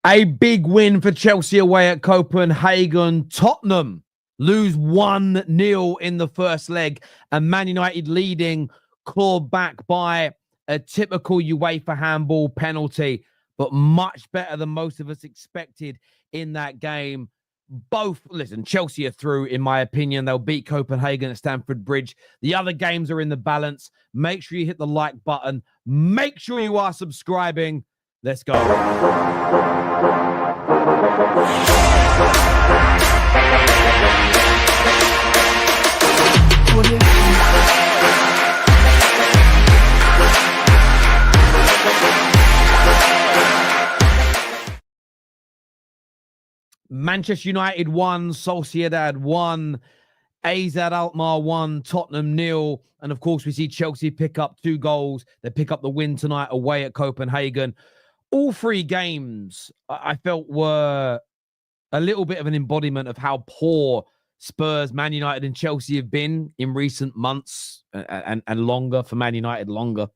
A big win for Chelsea away at Copenhagen. Tottenham lose 1-0 in the first leg, and Man United leading, clawed back by a typical UEFA handball penalty, but much better than most of us expected in that game. Chelsea are through, in my opinion. They'll beat Copenhagen at Stamford Bridge. The other games are in the balance. Make sure you hit the like button. Make sure you are subscribing. Let's go. Manchester United 1, Sociedad 1, AZ Alkmaar 1, Tottenham 0. And of course, we see Chelsea pick up 2 goals. They pick up the win tonight away at Copenhagen. All 3 games, I felt, were a little bit of an embodiment of how poor Spurs, Man United, and Chelsea have been in recent months, and longer for Man United, longer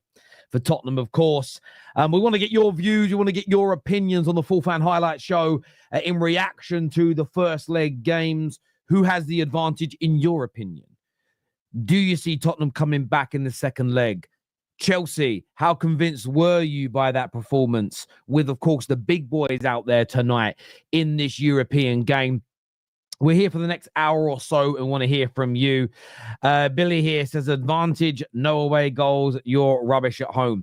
for Tottenham, of course. We want to get your views. We want to get your opinions on the Full Fan Highlight Show in reaction to the first leg games. Who has the advantage in your opinion? Do you see Tottenham coming back in the second leg? Chelsea, how convinced were you by that performance with, of course, the big boys out there tonight in this European game? We're here for the next hour or so and want to hear from you. Billy here says, advantage, no away goals, you're rubbish at home.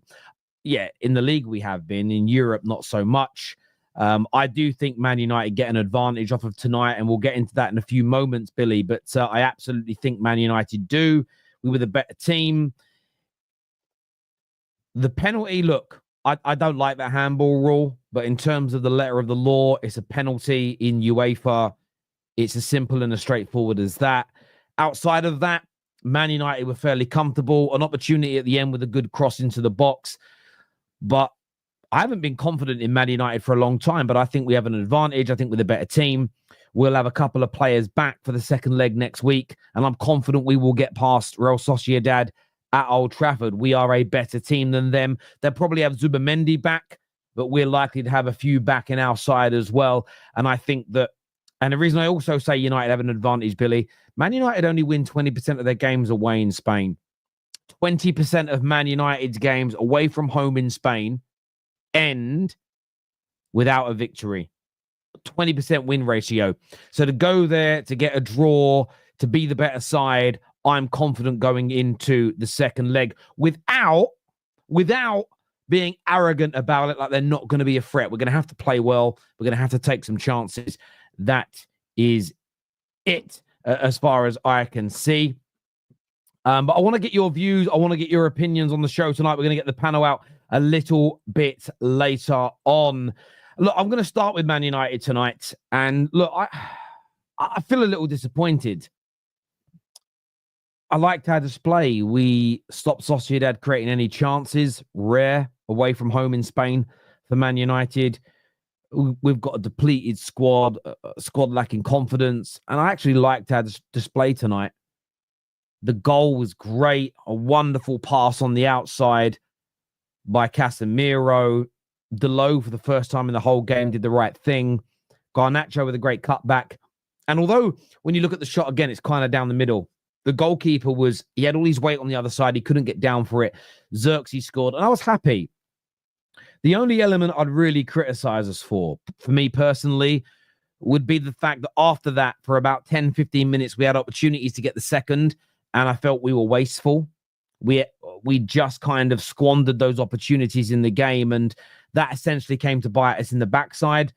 Yeah, in the league we have been. In Europe, not so much. I do think Man United get an advantage off of tonight, and we'll get into that in a few moments, Billy. But I absolutely think Man United do. We were the better team. The penalty, look, I don't like that handball rule, but in terms of the letter of the law, it's a penalty in UEFA. It's as simple and as straightforward as that. Outside of that, Man United were fairly comfortable. An opportunity at the end with a good cross into the box. But I haven't been confident in Man United for a long time, but I think we have an advantage. I think we're the better team. We'll have a couple of players back for the second leg next week, and I'm confident we will get past Real Sociedad at Old Trafford. We are a better team than them. They'll probably have Zubimendi back, but we're likely to have a few back in our side as well. And I think that, and the reason I also say United have an advantage, Billy, Man United only win 20% of their games away in Spain. 20% of Man United's games away from home in Spain end without a victory. 20% win ratio. So to go there, to get a draw, to be the better side, I'm confident going into the second leg without being arrogant about it, like they're not going to be a threat. We're going to have to play well. We're going to have to take some chances. That is it, as far as I can see. But I want to get your views. I want to get your opinions on the show tonight. We're going to get the panel out a little bit later on. Look, I'm going to start with Man United tonight. And look, I feel a little disappointed. I liked our display. We stopped Sociedad creating any chances. Rare away from home in Spain for Man United. We've got a depleted squad, a squad lacking confidence. And I actually liked our display tonight. The goal was great. A wonderful pass on the outside by Casemiro. Delo, for the first time in the whole game, did the right thing. Garnacho with a great cutback. And although when you look at the shot again, it's kind of down the middle. The goalkeeper he had all his weight on the other side. He couldn't get down for it. Zirkzee scored, and I was happy. The only element I'd really criticize us for me personally, would be the fact that after that, for about 10, 15 minutes, we had opportunities to get the second, and I felt we were wasteful. We just kind of squandered those opportunities in the game, and that essentially came to bite us in the backside.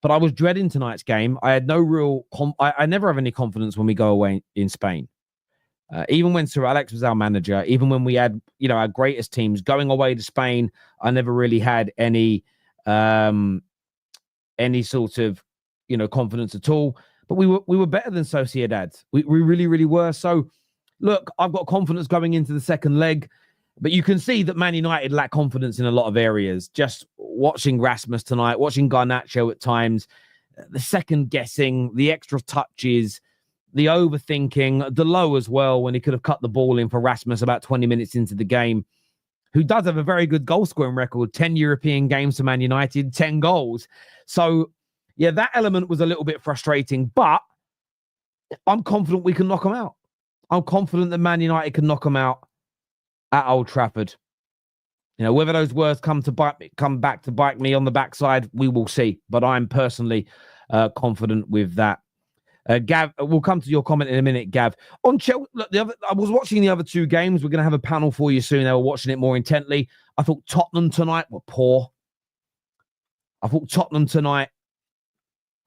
But I was dreading tonight's game. I had no real... I never have any confidence when we go away in Spain. Even when Sir Alex was our manager, even when we had, our greatest teams going away to Spain, I never really had any sort of, confidence at all. But we were better than Sociedad. We really, really were. So, look, I've got confidence going into the second leg, but you can see that Man United lack confidence in a lot of areas. Just watching Rasmus tonight, watching Garnacho at times, the second guessing, the extra touches, the overthinking, Delo as well, when he could have cut the ball in for Rasmus about 20 minutes into the game. who does have a very good goal scoring record, 10 European games for Man United, 10 goals. So, yeah, that element was a little bit frustrating, but I'm confident we can knock them out. I'm confident that Man United can knock them out at Old Trafford. Whether those words come back to bite me on the backside, we will see. But I'm personally confident with that. Gav, we'll come to your comment in a minute, Gav. On Chelsea, look, I was watching the other two games. We're going to have a panel for you soon. They were watching it more intently. I thought Tottenham tonight were poor. I thought Tottenham tonight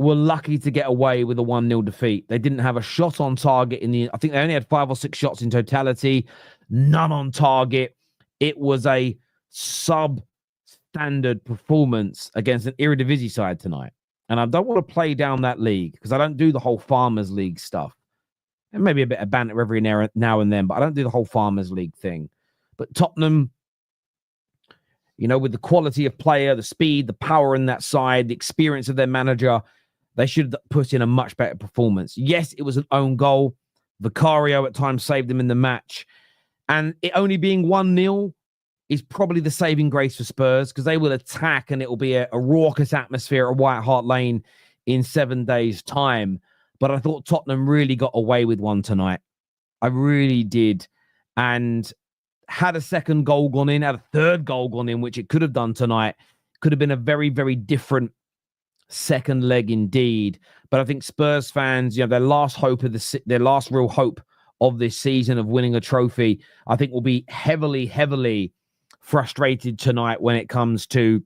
were lucky to get away with a 1-0 defeat. They didn't have a shot on target I think they only had 5 or 6 shots in totality, none on target. It was a substandard performance against an Eredivisie side tonight. And I don't want to play down that league because I don't do the whole Farmers League stuff. And maybe a bit of banter every now and then, but I don't do the whole Farmers League thing. But Tottenham, with the quality of player, the speed, the power in that side, the experience of their manager, they should have put in a much better performance. Yes, it was an own goal. Vicario at times saved them in the match. And it only being 1-0 is probably the saving grace for Spurs because they will attack and it will be a raucous atmosphere at White Hart Lane in 7 days' time. But I thought Tottenham really got away with one tonight. I really did. And had a second goal gone in, had a third goal gone in, which it could have done tonight, could have been a very, very different second leg indeed. But I think Spurs fans, their last real hope of this season of winning a trophy, I think will be heavily, heavily frustrated tonight when it comes to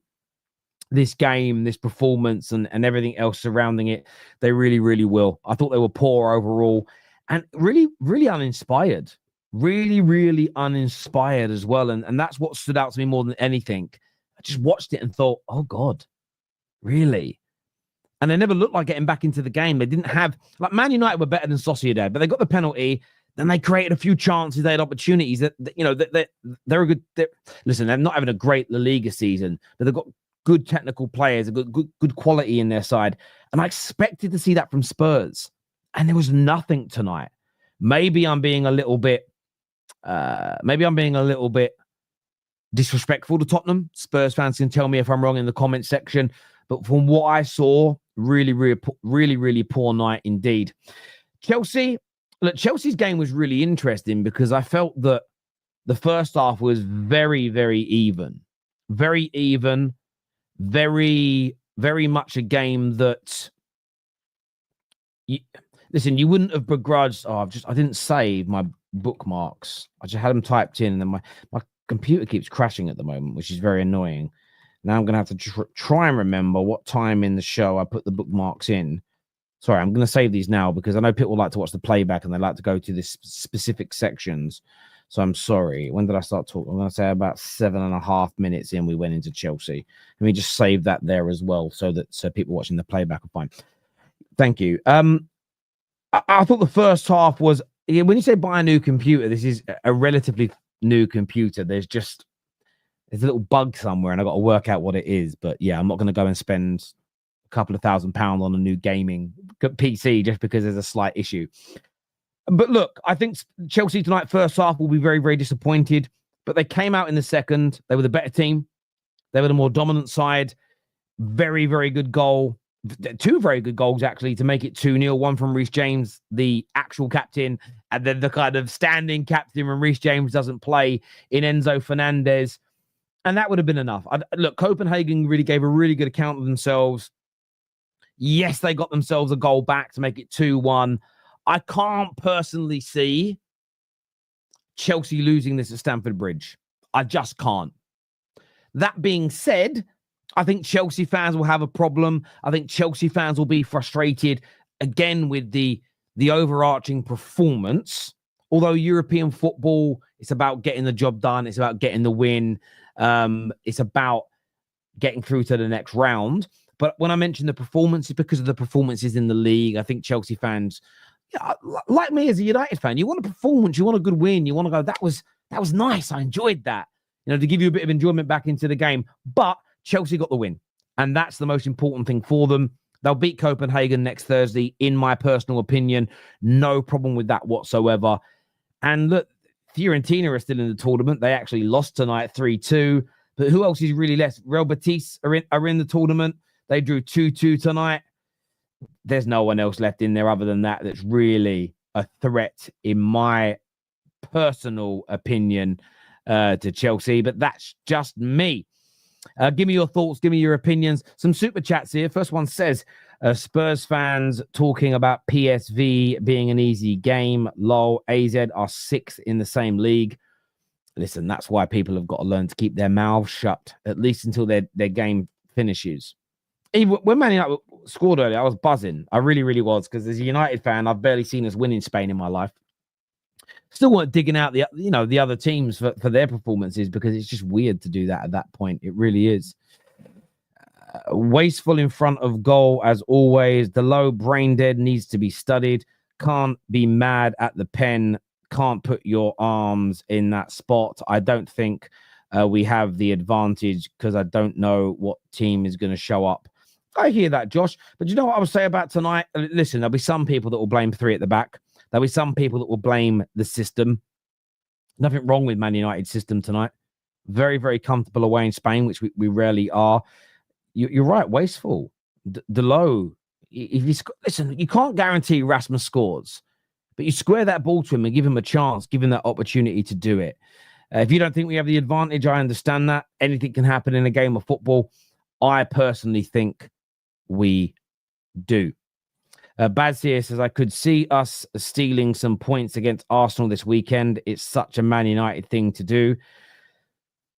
this game, this performance, and everything else surrounding it. They really, really will. I thought they were poor overall and really, really uninspired. Really, really uninspired as well. And that's what stood out to me more than anything. I just watched it and thought, oh, God, really? And they never looked like getting back into the game. They didn't have, like, Man United were better than Sociedad, but they got the penalty. Then they created a few chances. They had opportunities. They're a good. Listen, they're not having a great La Liga season, but they've got good technical players, good quality in their side. And I expected to see that from Spurs, and there was nothing tonight. Maybe I'm being a little bit disrespectful to Tottenham. Spurs fans can tell me if I'm wrong in the comment section. But from what I saw, really, really poor night indeed. Chelsea's game was really interesting because I felt that the first half was very, very even. Very even. Very, very much a game that... Listen, you wouldn't have begrudged... I didn't save my bookmarks. I just had them typed in, and then my computer keeps crashing at the moment, which is very annoying. Now I'm going to have to try and remember what time in the show I put the bookmarks in. Sorry, I'm going to save these now because I know people like to watch the playback and they like to go to this specific sections. So I'm sorry. When did I start talking? I'm going to say about 7.5 minutes in, we went into Chelsea. Let me just save that there as well so people watching the playback will find. Thank you. I thought the first half was, when you say buy a new computer, this is a relatively new computer. There's a little bug somewhere and I've got to work out what it is. But yeah, I'm not going to go and spend a couple of £1,000 on a new gaming PC just because there's a slight issue. But look, I think Chelsea tonight, first half, will be very, very disappointed. But they came out in the second. They were the better team. They were the more dominant side. Very, very good goal. 2 very good goals, actually, to make it 2-0. One from Reece James, the actual captain, and then the kind of standing captain when Reece James doesn't play in Enzo Fernandez. And that would have been enough. Look, Copenhagen really gave a really good account of themselves. Yes, they got themselves a goal back to make it 2-1. I can't personally see Chelsea losing this at Stamford Bridge. I just can't. That being said, I think Chelsea fans will have a problem. I think Chelsea fans will be frustrated again with the overarching performance. Although European football, it's about getting the job done. It's about getting the win. It's about getting through to the next round. But when I mention the performance, it's because of the performances in the league. I think Chelsea fans, like me as a United fan, you want a performance, you want a good win, you want to go, that was nice. I enjoyed that. To give you a bit of enjoyment back into the game. But Chelsea got the win. And that's the most important thing for them. They'll beat Copenhagen next Thursday, in my personal opinion. No problem with that whatsoever. And look, Fiorentina are still in the tournament. They actually lost tonight 3-2. But who else is really less? Real Betis are in the tournament. They drew 2-2 tonight. There's no one else left in there other than that that's really a threat, in my personal opinion, to Chelsea. But that's just me. Give me your thoughts. Give me your opinions. Some super chats here. First one says, Spurs fans talking about PSV being an easy game. Lol, AZ are 6th in the same league. Listen, that's why people have got to learn to keep their mouths shut, at least until their game finishes. Even when Man United scored earlier, I was buzzing. I really, really was, because as a United fan, I've barely seen us win in Spain in my life. Still weren't digging out the other teams for their performances, because it's just weird to do that at that point. It really is. Wasteful in front of goal, as always. The low brain dead needs to be studied. Can't be mad at the pen. Can't put your arms in that spot. I don't think we have the advantage, because I don't know what team is going to show up. I hear that, Josh. But you know what I would say about tonight? Listen, there'll be some people that will blame 3 at the back. There'll be some people that will blame the system. Nothing wrong with Man United's system tonight. Very, very comfortable away in Spain, which we rarely are. You're right, wasteful. Delo, if you listen, you can't guarantee Rasmus scores, but you square that ball to him and give him a chance, give him that opportunity to do it. If you don't think we have the advantage, I understand that. Anything can happen in a game of football. I personally think we do. Baz here says, I could see us stealing some points against Arsenal this weekend. It's such a Man United thing to do.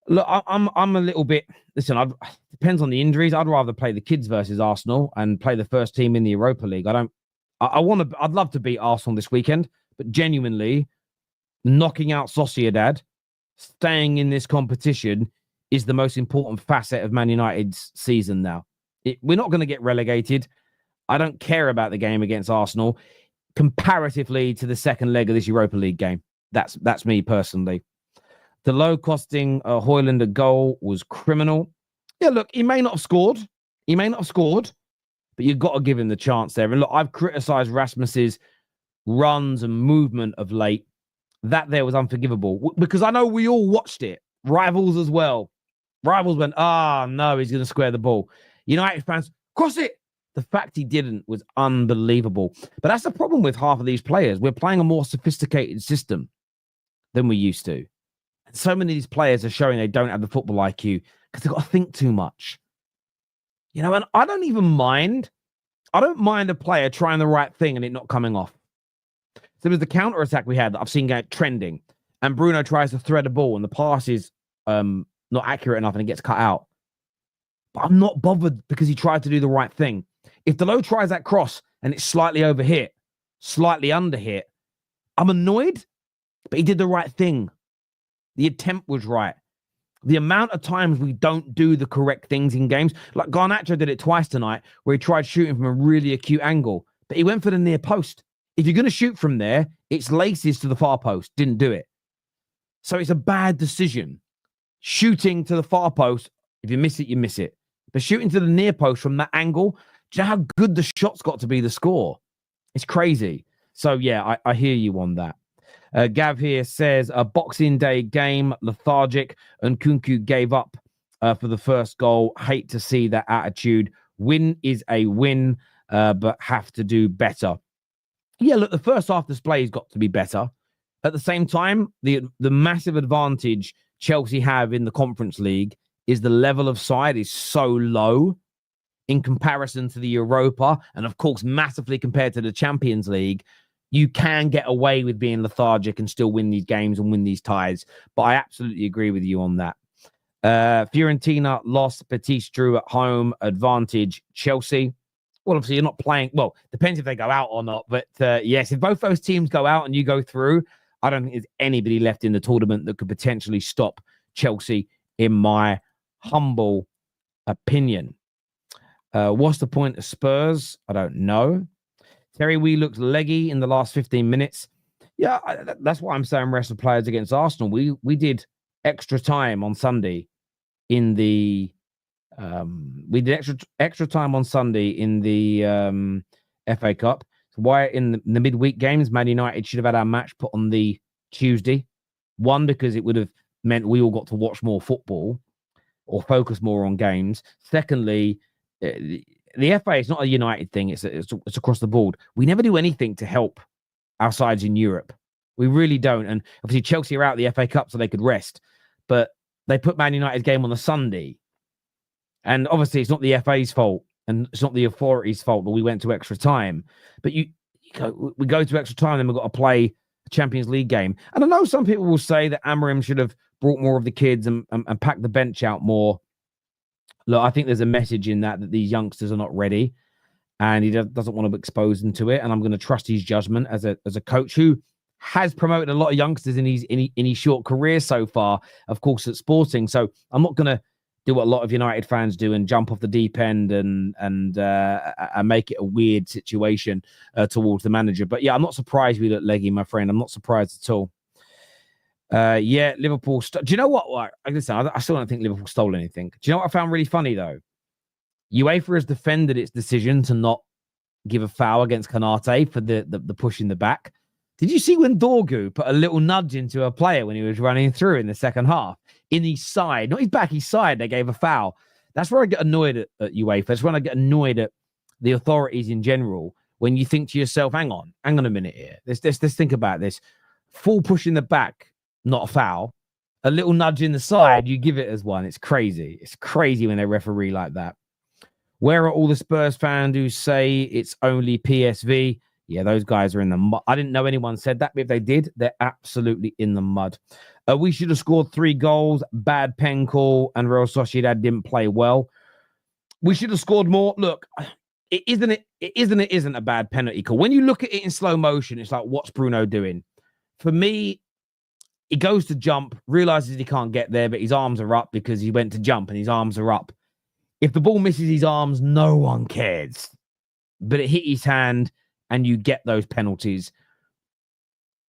Look, I'm a little bit... Listen, depends on the injuries. I'd rather play the kids versus Arsenal and play the first team in the Europa League. I'd love to beat Arsenal this weekend, but genuinely, knocking out Sociedad, staying in this competition, is the most important facet of Man United's season now. We're not going to get relegated. I don't care about the game against Arsenal comparatively to the second leg of this Europa League game. That's me personally. The low costing Hojlund a goal was criminal. Yeah, look, he may not have scored. But you've got to give him the chance there. And look, I've criticized Rasmus's runs and movement of late. That there was unforgivable, because I know we all watched it. Rivals as well. Rivals went, no, he's going to square the ball. United fans, cross it. The fact he didn't was unbelievable. But that's the problem with half of these players. We're playing a more sophisticated system than we used to. And so many of these players are showing they don't have the football IQ because they've got to think too much. And I don't even mind. I don't mind a player trying the right thing and it not coming off. So there was the counter-attack we had that I've seen going trending. And Bruno tries to thread a ball and the pass is not accurate enough and it gets cut out. But I'm not bothered because he tried to do the right thing. If Delo tries that cross and it's slightly overhit, slightly underhit, I'm annoyed, but he did the right thing. The attempt was right. The amount of times we don't do the correct things in games, like Garnacho did it twice tonight, where he tried shooting from a really acute angle, but he went for the near post. If you're going to shoot from there, it's laces to the far post. Didn't do it. So it's a bad decision. Shooting to the far post, if you miss it, you miss it. But shooting to the near post from that angle, do you know how good the shot's got to be the score? It's crazy. So, yeah, I hear you on that. Gav here says, a Boxing Day game, lethargic, and Kunku gave up for the first goal. Hate to see that attitude. Win is a win, but have to do better. Yeah, look, the first half display's got to be better. At the same time, the massive advantage Chelsea have in the Conference League is the level of side is so low in comparison to the Europa, and of course, massively compared to the Champions League. You can get away with being lethargic and still win these games and win these ties. But I absolutely agree with you on that. Fiorentina lost, Betis drew at home, advantage Chelsea. Well, obviously, you're not playing. Well, depends if they go out or not. But yes, if both those teams go out and you go through, I don't think there's anybody left in the tournament that could potentially stop Chelsea, in my humble opinion. What's the point of Spurs? I don't know. Terry Wee looked leggy in the last 15 minutes. Yeah, that's why I'm saying rest of players against Arsenal. We did extra time on Sunday in the we did extra time on Sunday in the FA Cup. So why in the midweek games, Man United should have had our match put on the Tuesday. One, because it would have meant we all got to watch more football or focus more on games. Secondly, the FA is not a United thing. It's across the board. We never do anything to help our sides in Europe. We really don't. And obviously Chelsea are out of the FA Cup so they could rest. But they put Man United's game on the Sunday. And obviously it's not the FA's fault and it's not the authorities' fault that we went to extra time. But we go to extra time and we've got to play a Champions League game. And I know some people will say that Amorim should have brought more of the kids and packed the bench out more. Look, I think there's a message in that these youngsters are not ready and he doesn't want to expose them to it. And I'm going to trust his judgment as a coach who has promoted a lot of youngsters in his short career so far, of course, at Sporting. So I'm not going to do what a lot of United fans do and jump off the deep end and make it a weird situation towards the manager. But yeah, I'm not surprised we look leggy, my friend. I'm not surprised at all. Yeah, Liverpool. Do you know what? Listen, I still don't think Liverpool stole anything. Do you know what I found really funny though? UEFA has defended its decision to not give a foul against Konate for the push in the back. Did you see when Dorgu put a little nudge into a player when he was running through in the second half? In his side, not his back, his side, they gave a foul. That's where I get annoyed at UEFA. That's when I get annoyed at the authorities in general. When you think to yourself, hang on a minute here. Let's think about this. Full push in the back, not a foul. A little nudge in the side, you give it as one. It's crazy. It's crazy when they referee like that. Where are all the Spurs fans who say it's only PSV? Yeah, those guys are in the mud. I didn't know anyone said that, but if they did, they're absolutely in the mud. We should have scored 3 goals. Bad pen call, and Real Sociedad didn't play well. We should have scored more. Look, it isn't a bad penalty call. When you look at it in slow motion, it's like, what's Bruno doing? For me, he goes to jump, realizes he can't get there, but his arms are up because he went to jump and his arms are up. If the ball misses his arms, no one cares. But it hit his hand, and you get those penalties.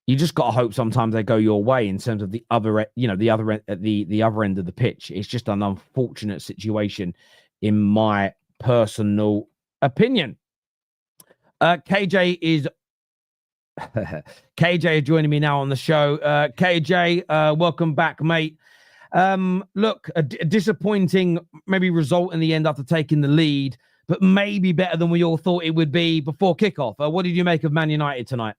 You just got to hope sometimes they go your way in terms of the other end of the pitch. It's just an unfortunate situation, in my personal opinion. KJ is joining me now on the show. KJ, welcome back, mate. Look, a disappointing maybe result in the end after taking the lead, but maybe better than we all thought it would be before kickoff. What did you make of Man United tonight?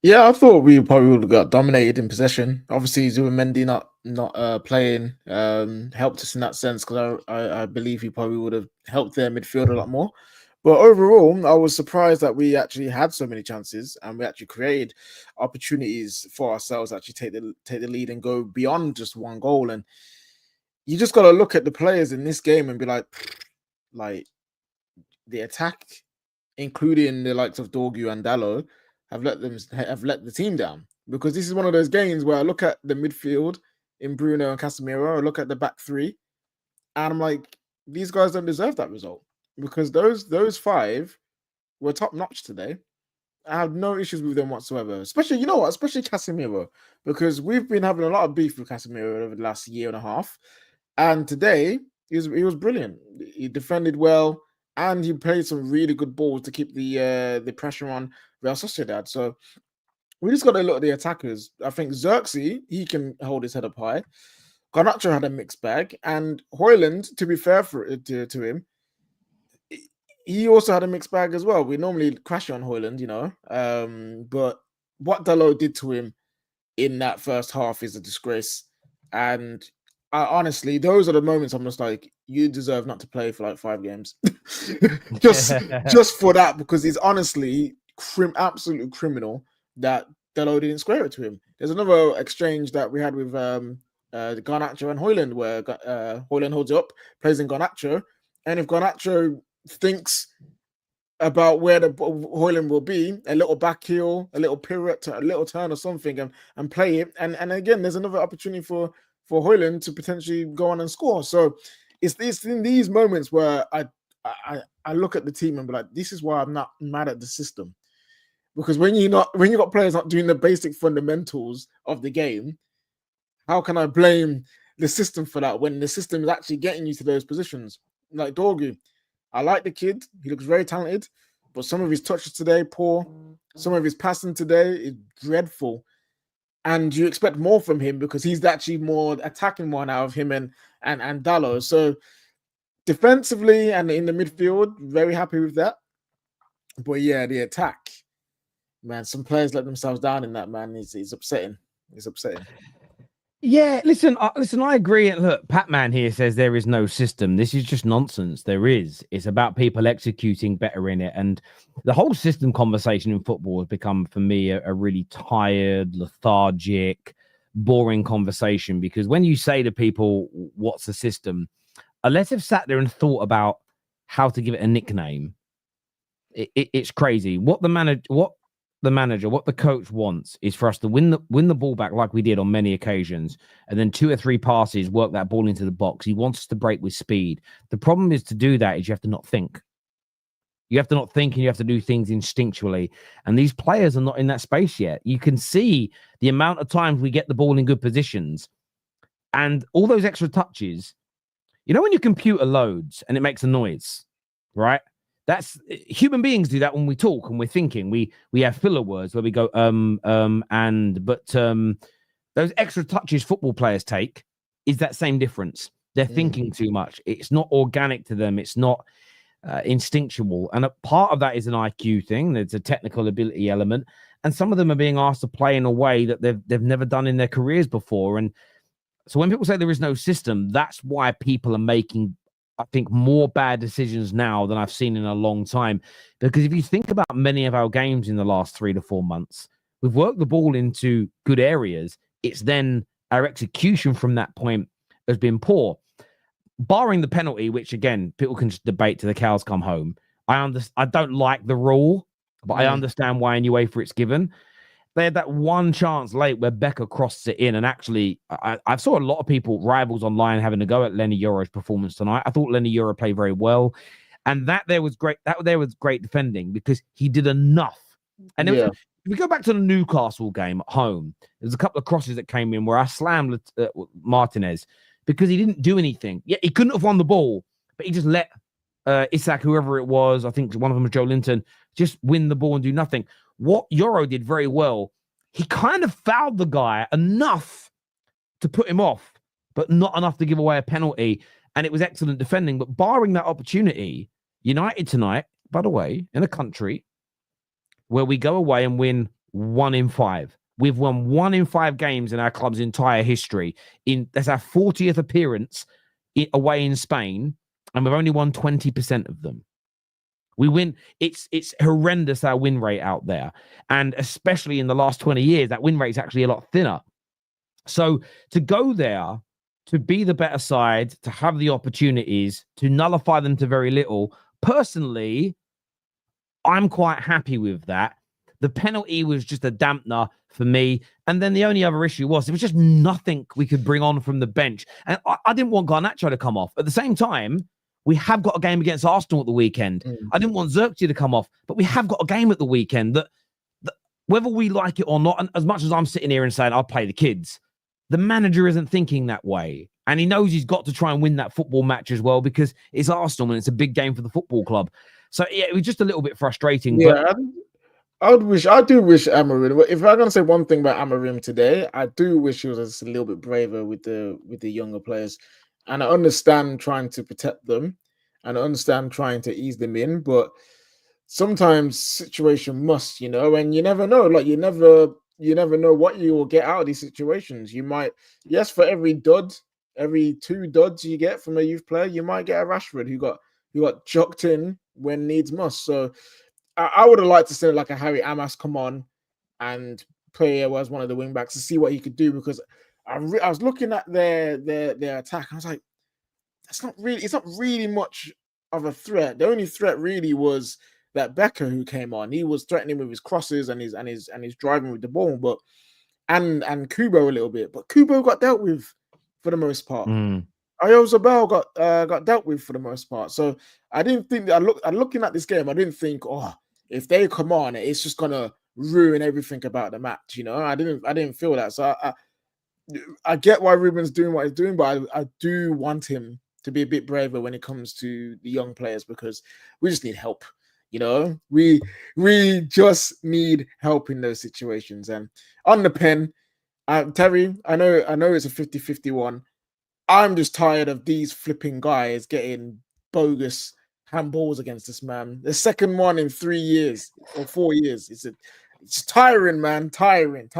Yeah, I thought we probably would have got dominated in possession. Obviously, Zubimendi not playing helped us in that sense, because I believe he probably would have helped their midfield a lot more. But overall, I was surprised that we actually had so many chances and we actually created opportunities for ourselves to actually take the lead and go beyond just one goal. And you just got to look at the players in this game and be like the attack, including the likes of Dorgu and Dalot, have let the team down, because this is one of those games where I look at the midfield in Bruno and Casemiro, I look at the back three, and I'm like, these guys don't deserve that result, because those 5 were top notch today. I have no issues with them whatsoever. Especially Casemiro, because we've been having a lot of beef with Casemiro over the last year and a half, and today he was brilliant. He defended well, and he played some really good balls to keep the pressure on Real Sociedad. So we just got to look at the attackers. I think Zirkzee, he can hold his head up high. Garnacho had a mixed bag, and Hojlund, to be fair to him, he also had a mixed bag as well. We normally crash on Hojlund, but what Dalot did to him in that first half is a disgrace. And honestly, those are the moments I'm just like, you deserve not to play for like 5 games, just for that, because he's honestly absolute criminal that Dalot didn't square it to him. There's another exchange that we had with Garnacho and Hojlund, where Hojlund holds up, plays in Garnacho, and if Garnacho thinks about where the Hojlund will be, a little back heel, a little pirouette, a little turn or something, and play it, and again, there's another opportunity for Hojlund to potentially go on and score. So it's in these moments where I look at the team and be like, this is why I'm not mad at the system. Because when you got players not doing the basic fundamentals of the game, how can I blame the system for that when the system is actually getting you to those positions? Like Dorgu, I like the kid. He looks very talented, but some of his touches today, poor. Some of his passing today is dreadful. and you expect more from him because he's actually more attacking one out of him and Dalot. So defensively and in the midfield, very happy with that. But yeah, the attack, man, some players let themselves down in that, man. It's upsetting. It's upsetting. Yeah, listen, I agree. And look, Patman here says there is no system. This is just nonsense. There is. It's about people executing better in it. And the whole system conversation in football has become, for me, a really tired, lethargic, boring conversation. Because when you say to people, what's the system? Unless they've sat there and thought about how to give it a nickname, it's crazy. What the manager, what the coach wants is for us to win the ball back like we did on many occasions, and then 2 or 3 passes, work that ball into the box. He wants us to break with speed. The problem is, to do that is you have to not think. You have to not think, and you have to do things instinctually. And these players are not in that space yet. You can see the amount of times we get the ball in good positions and all those extra touches. You know, when your computer loads and it makes a noise, right? That's human beings do that when we talk and we're thinking. We have filler words where we go but those extra touches football players take is that same difference. They're thinking too much. It's not organic to them. It's not instinctual. And a part of that is an IQ thing. There's a technical ability element, and some of them are being asked to play in a way that they've never done in their careers before. And so when people say there is no system, that's why people are making, I think, more bad decisions now than I've seen in a long time. Because if you think about many of our games in the last 3 to 4 months, we've worked the ball into good areas. It's then our execution from that point has been poor. Barring the penalty, which again, people can just debate till the cows come home. I don't like the rule, but I understand why in UEFA it's given. They had that one chance late where Becker crosses it in, and actually, I saw a lot of people, rivals online, having a go at Lenny Yoro's performance tonight. I thought Lenny Yoro played very well, and that there was great defending because he did enough. And if we go back to the Newcastle game at home, there's a couple of crosses that came in where I slammed Martinez because he didn't do anything. Yeah, he couldn't have won the ball, but he just let Isak, whoever it was, I think one of them was Joe Linton, just win the ball and do nothing. What Yoro did very well, he kind of fouled the guy enough to put him off, but not enough to give away a penalty. And it was excellent defending. But barring that opportunity, United tonight, by the way, in a country where we go away and win 1 in 5. We've won 1 in 5 games in our club's entire history. That's our 40th appearance away in Spain, and we've only won 20% of them. We win. It's horrendous, our win rate out there. And especially in the last 20 years, that win rate is actually a lot thinner. So to go there, to be the better side, to have the opportunities, to nullify them to very little, personally, I'm quite happy with that. The penalty was just a dampener for me. And then the only other issue was, there was just nothing we could bring on from the bench. And I didn't want Garnacho to come off. At the same time, we have got a game against Arsenal at the weekend. I didn't want Zirkzee to come off, but we have got a game at the weekend that whether we like it or not, and as much as I'm sitting here and saying I'll play the kids, the manager isn't thinking that way. And he knows he's got to try and win that football match as well because it's Arsenal and it's a big game for the football club. So yeah, it was just a little bit frustrating. Yeah, I do wish Amorim, if I'm going to say one thing about Amorim today, I do wish he was just a little bit braver with the younger players. And I understand trying to protect them and I understand trying to ease them in, but sometimes situation must, and you never know. Like you never know what you will get out of these situations. You might, yes, for every 2 duds you get from a youth player, you might get a Rashford who got chucked in when needs must. So I would have liked to see like a Harry Amas come on and play as one of the wing backs to see what he could do, because I was looking at their attack. And I was like, it's not really much of a threat. The only threat really was that Becker who came on. He was threatening with his crosses and his driving with the ball, but and Kubo a little bit. But Kubo got dealt with for the most part. Ayozabal got dealt with for the most part. So I didn't think that looking at this game, I didn't think, if they come on, it's just gonna ruin everything about the match. I didn't feel that. So I get why Ruben's doing what he's doing, but I do want him to be a bit braver when it comes to the young players, because we just need help. We just need help in those situations. And on the pen, Terry, I know it's a 50-50 one. I'm just tired of these flipping guys getting bogus handballs against this man. The second one in 3 years or 4 years. It's tiring, man. Tiring.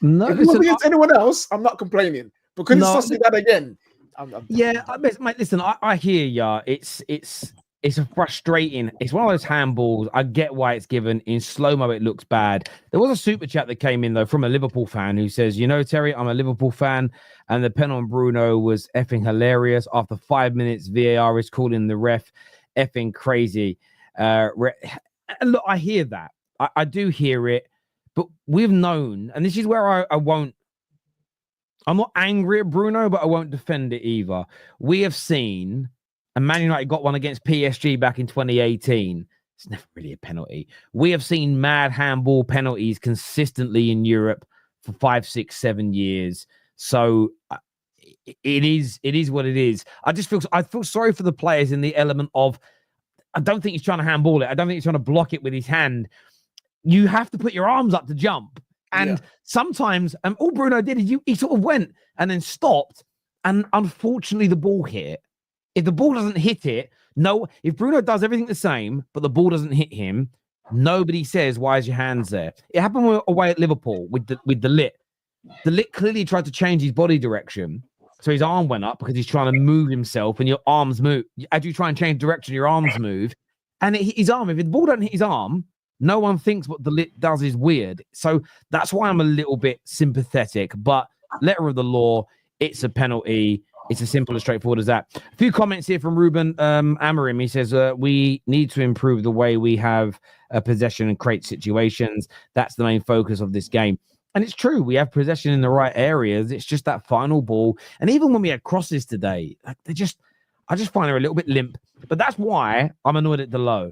No, If it was listen, against anyone else, I'm not complaining. Because it's Sociedad again. I'm yeah, mate, listen, I hear ya. It's a frustrating. It's one of those handballs. I get why it's given in slow mo. It looks bad. There was a super chat that came in though from a Liverpool fan who says, "You know, Terry, I'm a Liverpool fan, and the pen on Bruno was effing hilarious. After 5 minutes, VAR is calling the ref effing crazy." And look, I hear that. I do hear it, but we've known, and this is where I won't. I'm not angry at Bruno, but I won't defend it either. We have seen, and Man United got one against PSG back in 2018. It's never really a penalty. We have seen mad handball penalties consistently in Europe for 5, 6, 7 years. So it is what it is. I feel sorry for the players in the element of, I don't think he's trying to handball it. I don't think he's trying to block it with his hand. You have to put your arms up to jump. And sometimes, all Bruno did is he sort of went and then stopped. And unfortunately, the ball hit. If the ball doesn't hit it, if Bruno does everything the same, but the ball doesn't hit him, nobody says, "Why is your hands there?" It happened away at Liverpool with the lit. The lit clearly tried to change his body direction. So his arm went up because he's trying to move himself, and your arms move. As you try and change direction, your arms move. And it hit his arm. If the ball don't hit his arm, no one thinks what the lit does is weird. So that's why I'm a little bit sympathetic. But letter of the law, it's a penalty. It's as simple and straightforward as that. A few comments here from Ruben Amorim. He says, we need to improve the way we have possession and create situations. That's the main focus of this game. And it's true. We have possession in the right areas. It's just that final ball. And even when we had crosses today, I just find they're a little bit limp. But that's why I'm annoyed at Delo.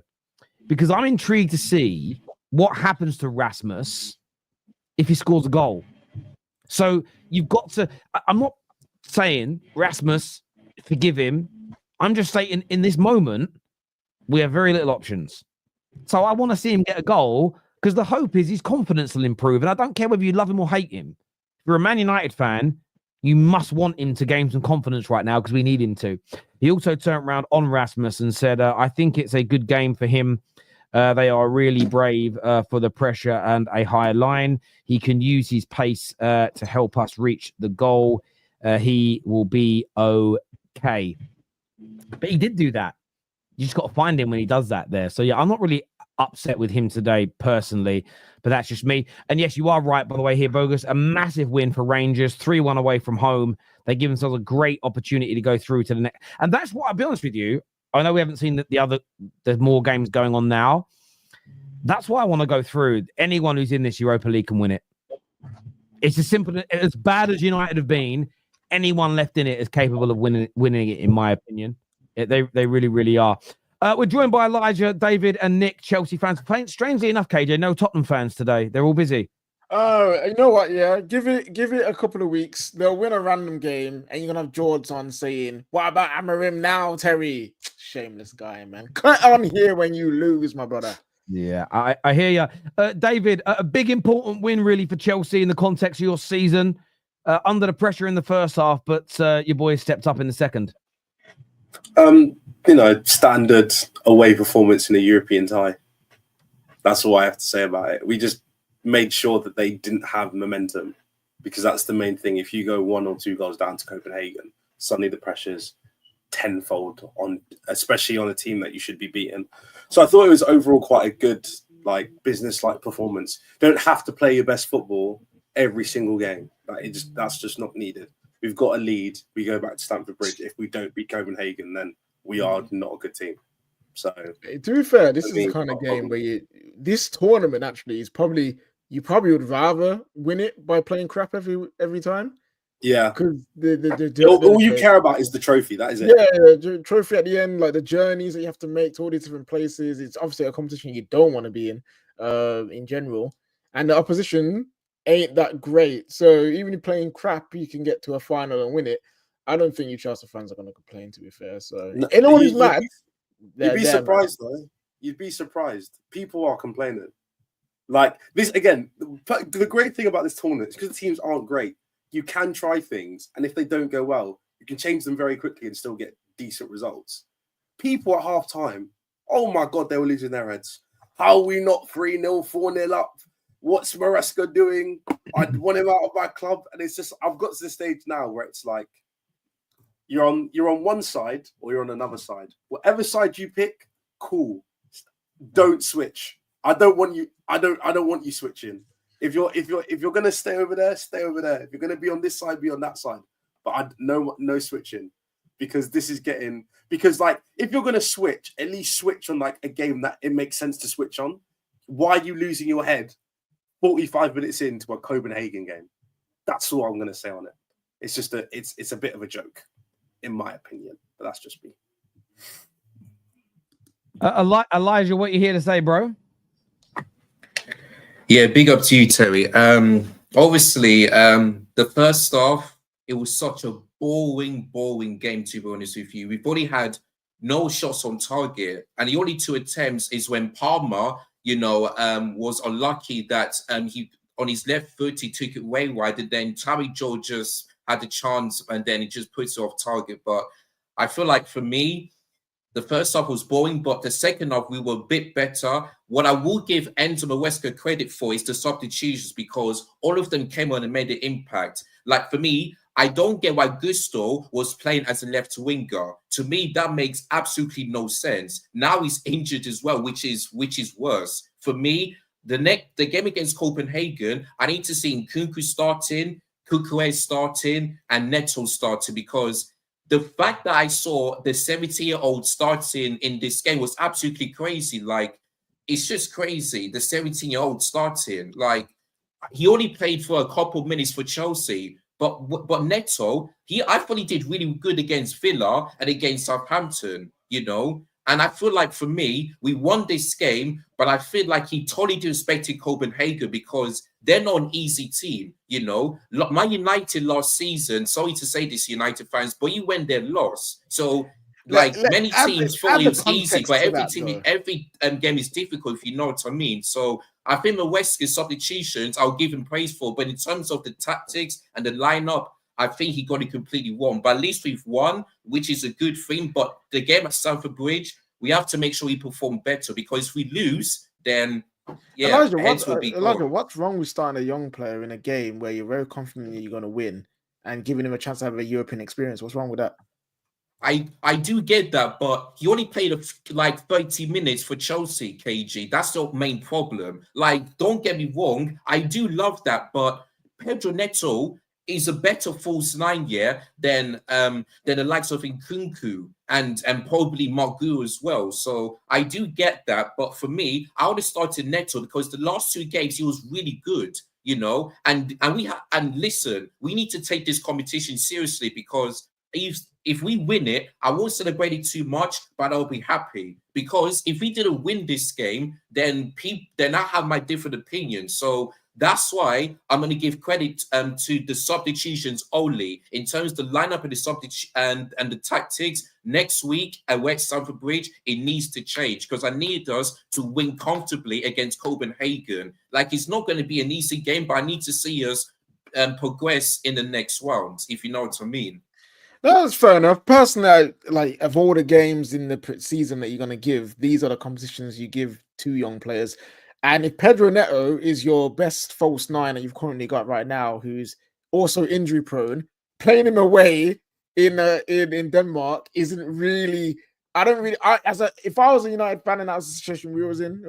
Because I'm intrigued to see what happens to Rasmus if he scores a goal. So you've got to... I'm not saying, Rasmus, forgive him. I'm just saying, in this moment, we have very little options. So I want to see him get a goal, because the hope is his confidence will improve. And I don't care whether you love him or hate him. If you're a Man United fan, you must want him to gain some confidence right now, because we need him to. He also turned around on Rasmus and said, I think it's a good game for him. They are really brave for the pressure and a high line. He can use his pace to help us reach the goal. He will be okay. But he did do that. You just got to find him when he does that there. So, yeah, I'm not really upset with him today personally, but that's just me. And yes, you are right, by the way, here, Bogus. A massive win for Rangers, 3-1 away from home. They give themselves a great opportunity to go through to the next. And that's what, I'll be honest with you, I know we haven't seen there's more games going on now. That's why I want to go through. Anyone who's in this Europa League can win it. It's as simple, as bad as United have been, anyone left in it is capable of winning it, in my opinion. They really, really are. We're joined by Elijah, David, and Nick, Chelsea fans. Strangely enough, KJ, no Tottenham fans today. They're all busy. Oh, you know what? Yeah, give it a couple of weeks. They'll win a random game, and you're gonna have George on saying, "What about Amorim now, Terry?" Shameless guy, man. Cut on here when you lose, my brother. Yeah, I hear you, David. A big important win, really, for Chelsea in the context of your season. Under the pressure in the first half, but your boys stepped up in the second. Standard away performance in a European tie. That's all I have to say about it. We just made sure that they didn't have momentum, because that's the main thing. If you go 1 or 2 goals down to Copenhagen, suddenly the pressure's tenfold on, especially on a team that you should be beating. So I thought it was overall quite a good, business-like performance. Don't have to play your best football every single game. That's just not needed. We've got a lead. We go back to Stamford Bridge. If we don't beat Copenhagen, then we are not a good team. So, to be fair, this is the kind of game where this tournament actually is you probably would rather win it by playing crap every time. Yeah, because all you care about is the trophy. That is it. Yeah, trophy at the end, like the journeys that you have to make to all these different places. It's obviously a competition you don't want to be in general, and the opposition ain't that great. So even if playing crap, you can get to a final and win it. I don't think you Chelsea fans are going to complain, to be fair. So anyone who's mad, you'd be surprised though. You'd be surprised. People are complaining. Like this again, the great thing about this tournament is because the teams aren't great, you can try things, and if they don't go well, you can change them very quickly and still get decent results. People at half time, oh my god, they were losing their heads. How are we not 3-0, 4-0 up? What's Maresca doing? I want him out of my club. And it's just, I've got to the stage now where it's like, you're on one side or you're on another side. Whatever side you pick, cool. Don't switch. I don't want you switching. If you're gonna stay over there, stay over there. If you're gonna be on this side, be on that side. But no switching. Because this is getting, because like if you're gonna switch, at least switch on like a game that it makes sense to switch on. Why are you losing your head 45 minutes into a Copenhagen game? That's all I'm gonna say on it. It's just it's a bit of a joke, in my opinion. But that's just me. Elijah, what you here to say, bro? Yeah, big up to you, Terry. Obviously, the first half, it was such a boring game, to be honest with you. We've already had no shots on target, and the only 2 attempts is when Palmer, was unlucky that he on his left foot he took it way wide, and then Tammy Joe just had the chance, and then he just puts it off target. But I feel like for me, the first half was boring, but the second half we were a bit better. What I will give Enzo Maresca credit for is the substitutions, because all of them came on and made an impact. Like for me, I don't get why Gusto was playing as a left winger. To me, that makes absolutely no sense. Now he's injured as well, which is worse. For me, the game against Copenhagen, I need to see Nkunku starting, Kukue starting, and Neto starting, because the fact that I saw the 70-year-old starting in this game was absolutely crazy. Like, it's just crazy. The 17-year-old starting, like, he only played for a couple of minutes for Chelsea. But Neto, I thought he did really good against Villa and against Southampton, And I feel like for me, we won this game, but I feel like he totally disrespected Copenhagen because they're not an easy team, Man United last season, sorry to say this, United fans, but you went there lost. So, many teams thought it was easy, but every game is difficult, if you know what I mean. So I think Maresca's substitutions, I'll give him praise for, but in terms of the tactics and the lineup, I think he got it completely wrong. But at least we've won, which is a good thing. But the game at Stamford Bridge, we have to make sure we perform better, because if we lose, then Elijah, will be what's wrong with starting a young player in a game where you're very confident you're going to win and giving him a chance to have a European experience? What's wrong with that? I do get that, but he only played 30 minutes for Chelsea, KG. That's the main problem. Like, don't get me wrong, I do love that, but Pedro Neto is a better false 9 than the likes of Nkunku and probably Margu as well. So I do get that, but for me, I would have started Neto because the last 2 games he was really good, And listen, we need to take this competition seriously, because if we win it, I won't celebrate it too much, but I'll be happy. Because if we didn't win this game, then I have my different opinions. So that's why I'm going to give credit to the substitutions only. In terms of the lineup and the and the tactics, next week at West Stamford Bridge, it needs to change, because I need us to win comfortably against Copenhagen. Like, it's not going to be an easy game, but I need to see us progress in the next round, if you know what I mean. That's fair enough. Personally, of all the games in the season that you're going to give, these are the competitions you give to young players. And if Pedro Neto is your best false 9 that you've currently got right now, who's also injury prone, playing him away in Denmark isn't really. If I was a United fan and that was the situation we was in,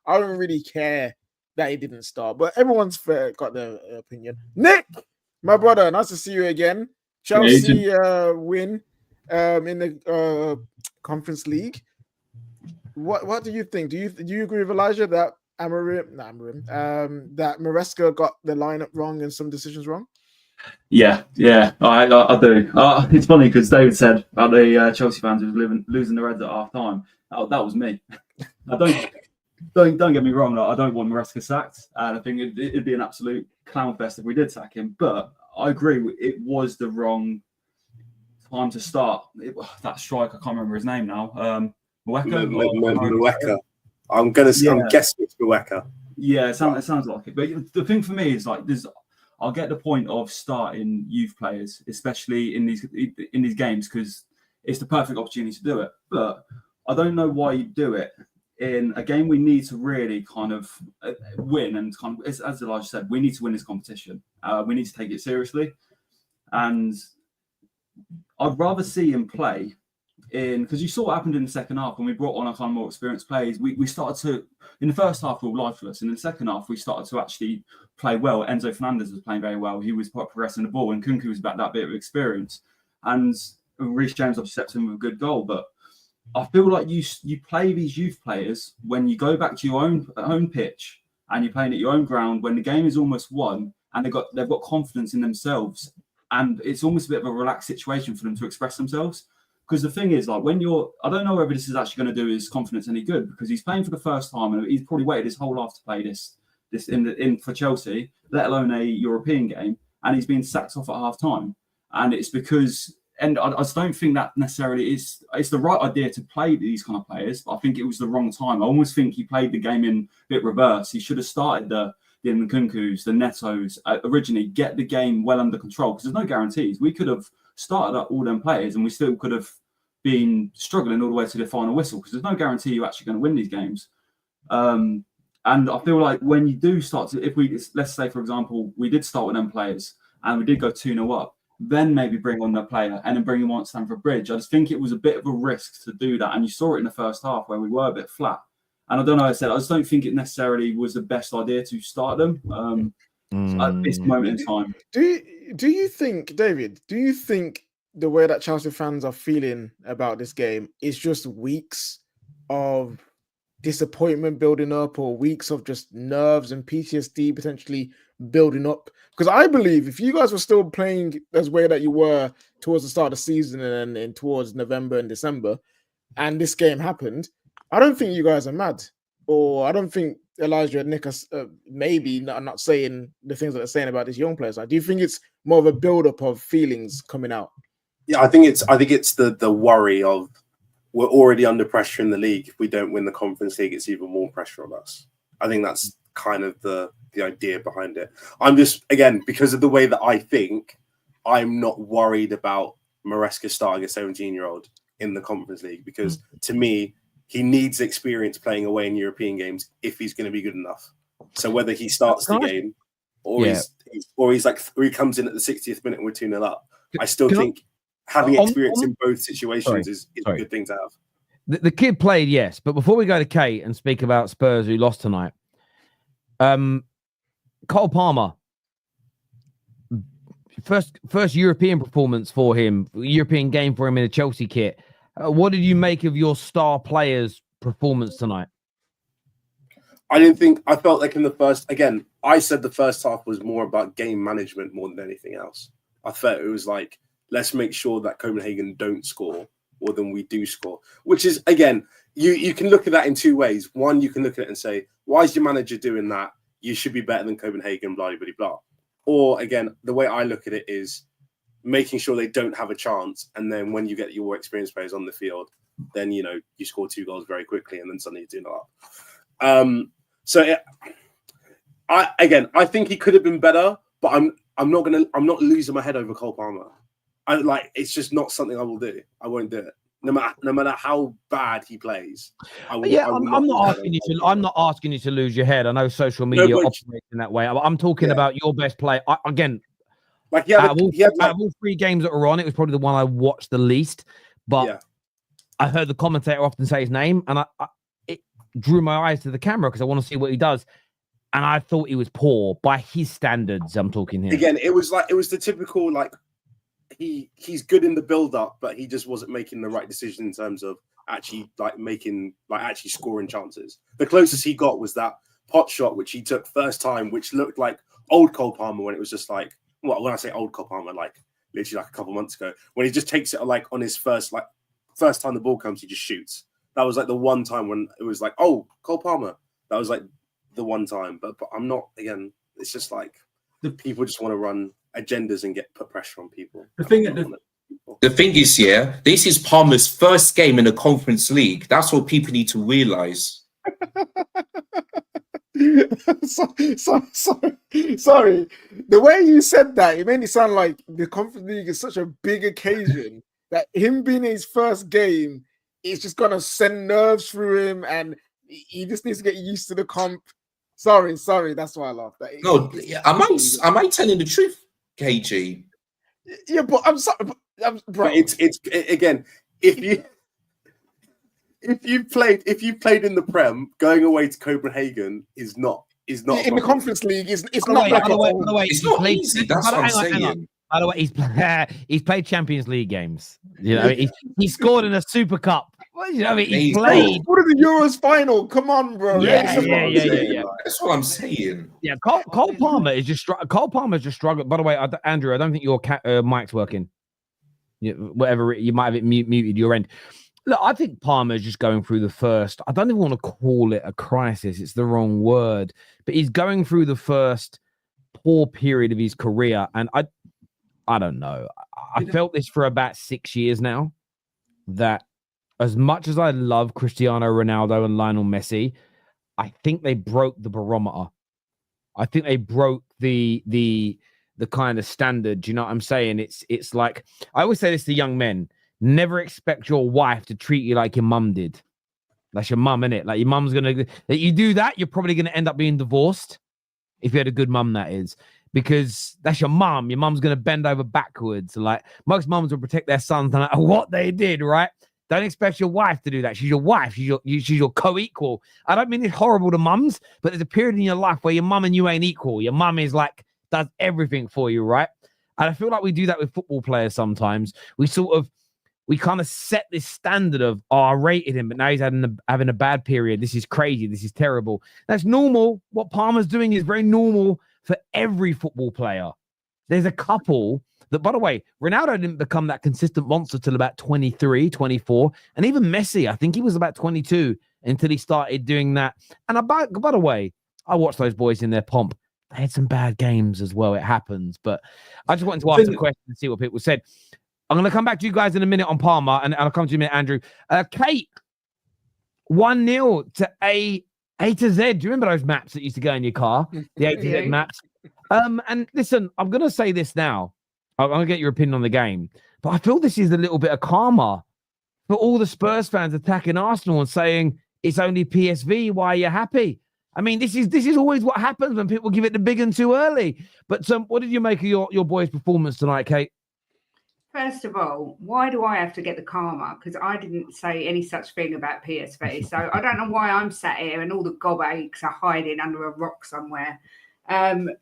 I don't really care that he didn't start. But everyone's got their opinion. Nick, my brother, nice to see you again. Chelsea win in the Conference League. What do you think? Do you agree with Elijah that that Maresca got the lineup wrong and some decisions wrong? Yeah, I do. It's funny because David said about the Chelsea fans who was losing their heads at half time. That was me. Don't get me wrong. I don't want Maresca sacked, and I think it'd be an absolute clown fest if we did sack him. But I agree, it was the wrong time to start. That striker, I can't remember his name now. Maresca. I'm guessing it's Maresca. Yeah, it sounds like it. But the thing for me is like I'll get the point of starting youth players, especially in these games, because it's the perfect opportunity to do it. But I don't know why you do it in a game we need to really kind of win, and kind of, as Elijah said, we need to win this competition. We need to take it seriously, and I'd rather see him play because you saw what happened in the second half when we brought on a kind of more experienced players. We started to, in the first half, we were lifeless. And in the second half, we started to actually play well. Enzo Fernandez was playing very well. He was progressing the ball, and Kunku was about that bit of experience. And Reece James obviously stepped in with a good goal. But I feel like you play these youth players when you go back to your own pitch and you're playing at your own ground when the game is almost won and they've got confidence in themselves. And it's almost a bit of a relaxed situation for them to express themselves. Because the thing is, like, I don't know whether this is actually going to do his confidence any good, because he's playing for the first time and he's probably waited his whole life to play this for Chelsea, let alone a European game, and he's been sacked off at half time. And it's because, and I just don't think that necessarily it's the right idea to play these kind of players, but I think it was the wrong time. I almost think he played the game in a bit reverse. He should have started the Nkunkus, the Netos originally, get the game well under control, because there's no guarantees. We could have started up all them players and we still could have been struggling all the way to the final whistle, because there's no guarantee you're actually going to win these games. And I feel like when you do start to, let's say, for example, we did start with them players and we did go 2-0 up, then maybe bring on the player and then bring him on Stamford Bridge. I just think it was a bit of a risk to do that. And you saw it in the first half where we were a bit flat. And I don't know, I just don't think it necessarily was the best idea to start them at this moment in time. Do you think, David, the way that Chelsea fans are feeling about this game is just weeks of disappointment building up, or weeks of just nerves and PTSD potentially building up? Because I believe if you guys were still playing as way that you were towards the start of the season and towards November and December, and this game happened, I don't think you guys are mad. Or I don't think Elijah and Nick are maybe not saying the things that they're saying about these young players. Do you think it's more of a build-up of feelings coming out? Yeah, I think it's the worry of we're already under pressure in the league. If we don't win the Conference League, it's even more pressure on us. I think that's kind of the idea behind it. I'm just, again, because of the way that I think, I'm not worried about Maresca starting a 17-year-old in the Conference League, because to me, he needs experience playing away in European games if he's going to be good enough. So whether he starts the game or he comes in at the 60th minute and we're 2-0 up, I still think having experience in both situations is a good thing to have. The kid played, yes, but before we go to Kate and speak about Spurs who lost tonight, Cole Palmer, first European performance for him, European game for him in a Chelsea kit. What did you make of your star player's performance tonight? I felt like in the first, again, I said the first half was more about game management more than anything else. I felt it was like, let's make sure that Copenhagen don't score more than we do score, which is, again, you can look at that in two ways. One, you can look at it and say, why is your manager doing that? You should be better than Copenhagen, blah, blah, blah. Or, again, the way I look at it is making sure they don't have a chance. And then when you get your experienced players on the field, then, you score 2 goals very quickly and then suddenly you're 2-0 up. I think he could have been better, but I'm not losing my head over Cole Palmer. It's just not something I will do. I won't do it. No matter how bad he plays. I'm not asking you to lose your head. I know social media operates in that way. I'm talking about your best player. Out of all 3 games that were on, it was probably the one I watched the least. But I heard the commentator often say his name, and it drew my eyes to the camera because I want to see what he does. And I thought he was poor by his standards. I'm talking here. Again, it was the typical he's good in the build-up, but he just wasn't making the right decision in terms of actually scoring chances. The closest he got was that pot shot which he took first time, which looked like old Cole Palmer when it was just like, well, when I say old Cole Palmer, literally a couple months ago, when he just takes it on his first time the ball comes, he just shoots. That was the one time when it was oh, Cole Palmer. That was the one time. But I'm not, again, it's just the people just want to run agendas and put pressure on people. The thing is, this is Palmer's first game in the Conference League. That's what people need to realise. Sorry. The way you said that, it made it sound like the Conference League is such a big occasion that him being his first game is just gonna send nerves through him, and he just needs to get used to the comp. Sorry, that's why I laughed. No, am I telling the truth, KG? Yeah, but I'm sorry, bro. But it's again, if you played in the Prem, going away to Copenhagen is not in the Conference League. It's By not like the way, It's not easy. That's what I'm saying. By the way, he's played Champions League games. You know, he scored in a Super Cup. Well, you know, he played. What are the Euros final? Come on, bro. Yeah. That's what I'm saying. Yeah, Cole Palmer is just Cole Palmer's just struggling. By the way, Andrew, I don't think your mic's working. Yeah, whatever, you might have it muted your end. Look, I think Palmer's just going through the first. I don't even want to call it a crisis. It's the wrong word, but he's going through the first poor period of his career, and I don't know. I felt this for about 6 years now, that as much as I love Cristiano Ronaldo and Lionel Messi, I think they broke the barometer. I think they broke the kind of standard. Do you know what I'm saying? It's like, I always say this to young men: never expect your wife to treat you like your mum did. That's your mum, innit? Like, your mum's gonna. That you do that, you're probably gonna end up being divorced. If you had a good mum, that is. Because that's your mum. Your mum's going to bend over backwards. Like, most mums will protect their sons no matter what they did, right? Don't expect your wife to do that. She's your wife. She's your co-equal. I don't mean it's horrible to mums, but there's a period in your life where your mum and you ain't equal. Your mum is like, does everything for you, right? And I feel like we do that with football players sometimes. We kind of set this standard of, oh, I rated him, but now he's having a bad period. This is crazy. This is terrible. That's normal. What Palmer's doing is very normal for every football player. There's a couple that, by the way, Ronaldo didn't become that consistent monster till about 23, 24. And even Messi, I think he was about 22 until he started doing that. And by the way, I watched those boys in their pomp. They had some bad games as well. It happens. But I just wanted to ask a question and see what people said. I'm going to come back to you guys in a minute on Palmer, and I'll come to you in a minute, Andrew. Kate, 1-0 to A to Z. Do you remember those maps that used to go in your car? The A to Z maps. And listen, I'm going to say this now. I'm going to get your opinion on the game. But I feel this is a little bit of karma for all the Spurs fans attacking Arsenal and saying, it's only PSV. Why are you happy? I mean, this is always what happens when people give it the big one too early. But what did you make of your boys' performance tonight, Kate? First of all, why do I have to get the karma? Because I didn't say any such thing about PSV. So I don't know why I'm sat here and all the gob aches are hiding under a rock somewhere.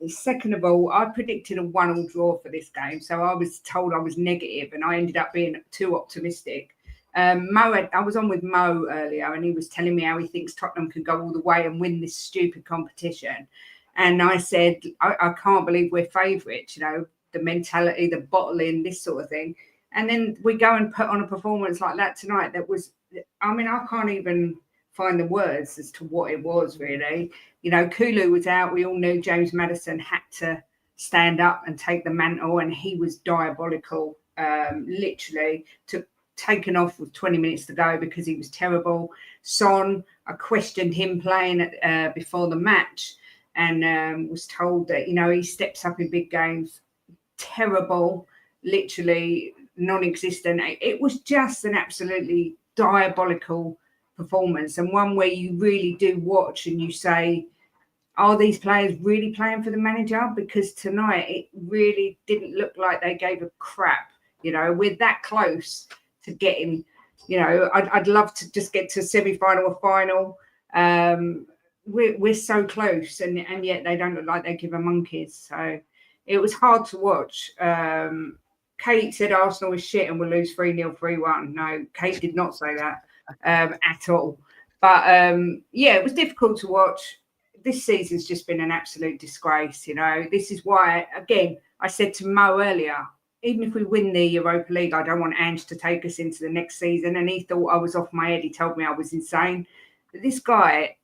Second of all, I predicted a 1-1 draw for this game. So I was told I was negative and I ended up being too optimistic. I was on with Mo earlier and he was telling me how he thinks Tottenham can go all the way and win this stupid competition. And I said, I can't believe we're favourites, you know, the mentality, the bottling, this sort of thing. And then we go and put on a performance like that tonight that was, I mean, I can't even find the words as to what it was, really. You know, Kulu was out. We all knew James Maddison had to stand up and take the mantle, and he was diabolical, literally taken off with 20 minutes to go because he was terrible. Son, I questioned him playing before the match and was told that, you know, he steps up in big games. Terrible, literally non-existent. It was just an absolutely diabolical performance, and one where you really do watch and you say, are these players really playing for the manager? Because tonight it really didn't look like they gave a crap. You know, we're that close to getting, you know, I'd love to just get to semi-final or final. We're so close, and yet they don't look like they give a monkeys. So it was hard to watch. Kate said Arsenal was shit and we'll lose 3-0, 3-1. No, Kate did not say that at all. But, yeah, it was difficult to watch. This season's just been an absolute disgrace, you know. This is why, again, I said to Mo earlier, even if we win the Europa League, I don't want Ange to take us into the next season. And he thought I was off my head. He told me I was insane. But this guy,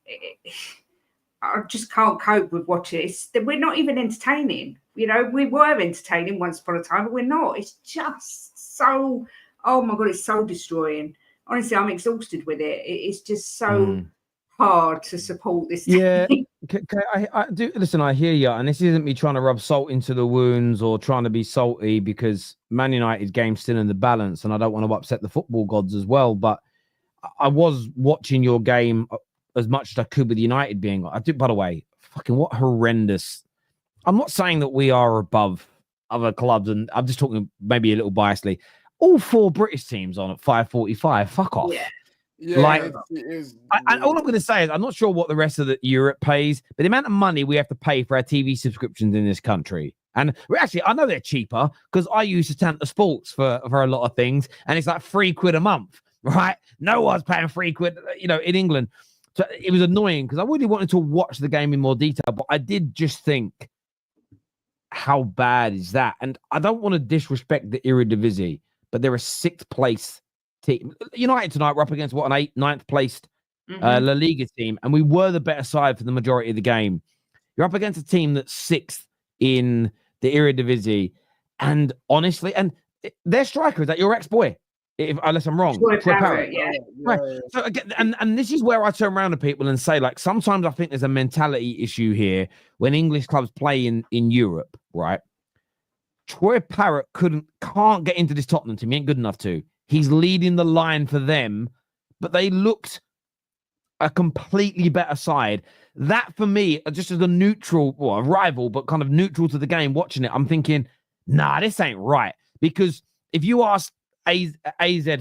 I just can't cope with watching it. We're not even entertaining. You know, we were entertaining once upon a time, but we're not. It's just so, oh my God, it's so destroying. Honestly, I'm exhausted with it. It's just so hard to support this Yeah. team. I do listen. I hear you, and this isn't me trying to rub salt into the wounds or trying to be salty, because Man United game's still in the balance, and I don't want to upset the football gods as well. But I was watching your game as much as I could with United being. I do. By the way, fucking what horrendous. I'm not saying that we are above other clubs, and I'm just talking maybe a little biasly. All 4 British teams on at 5:45. Fuck off. Yeah. Yeah, Like, it is. All I'm going to say is I'm not sure what the rest of the Europe pays, but the amount of money we have to pay for our TV subscriptions in this country. And actually, I know they're cheaper because I use Satanta Sports for a lot of things, and it's like £3 a month, right? No one's paying £3, in England. So it was annoying because I really wanted to watch the game in more detail, but I did just think, how bad is that? And I don't want to disrespect the Eredivisie, but they're a 6th place team. United tonight were up against what, an 9th placed La Liga team, and we were the better side for the majority of the game. You're up against a team that's 6th in the Eredivisie, and honestly, and their striker is that your ex-boy, unless I'm wrong. Troy Parrott, yeah. Right. So again, and this is where I turn around to people and say, like, sometimes I think there's a mentality issue here when English clubs play in Europe, right? Troy Parrott can't get into this Tottenham team. He ain't good enough to. He's leading the line for them, but they looked a completely better side. That, for me, just as a neutral, a rival, but kind of neutral to the game, watching it, I'm thinking, nah, this ain't right. Because if you ask AZ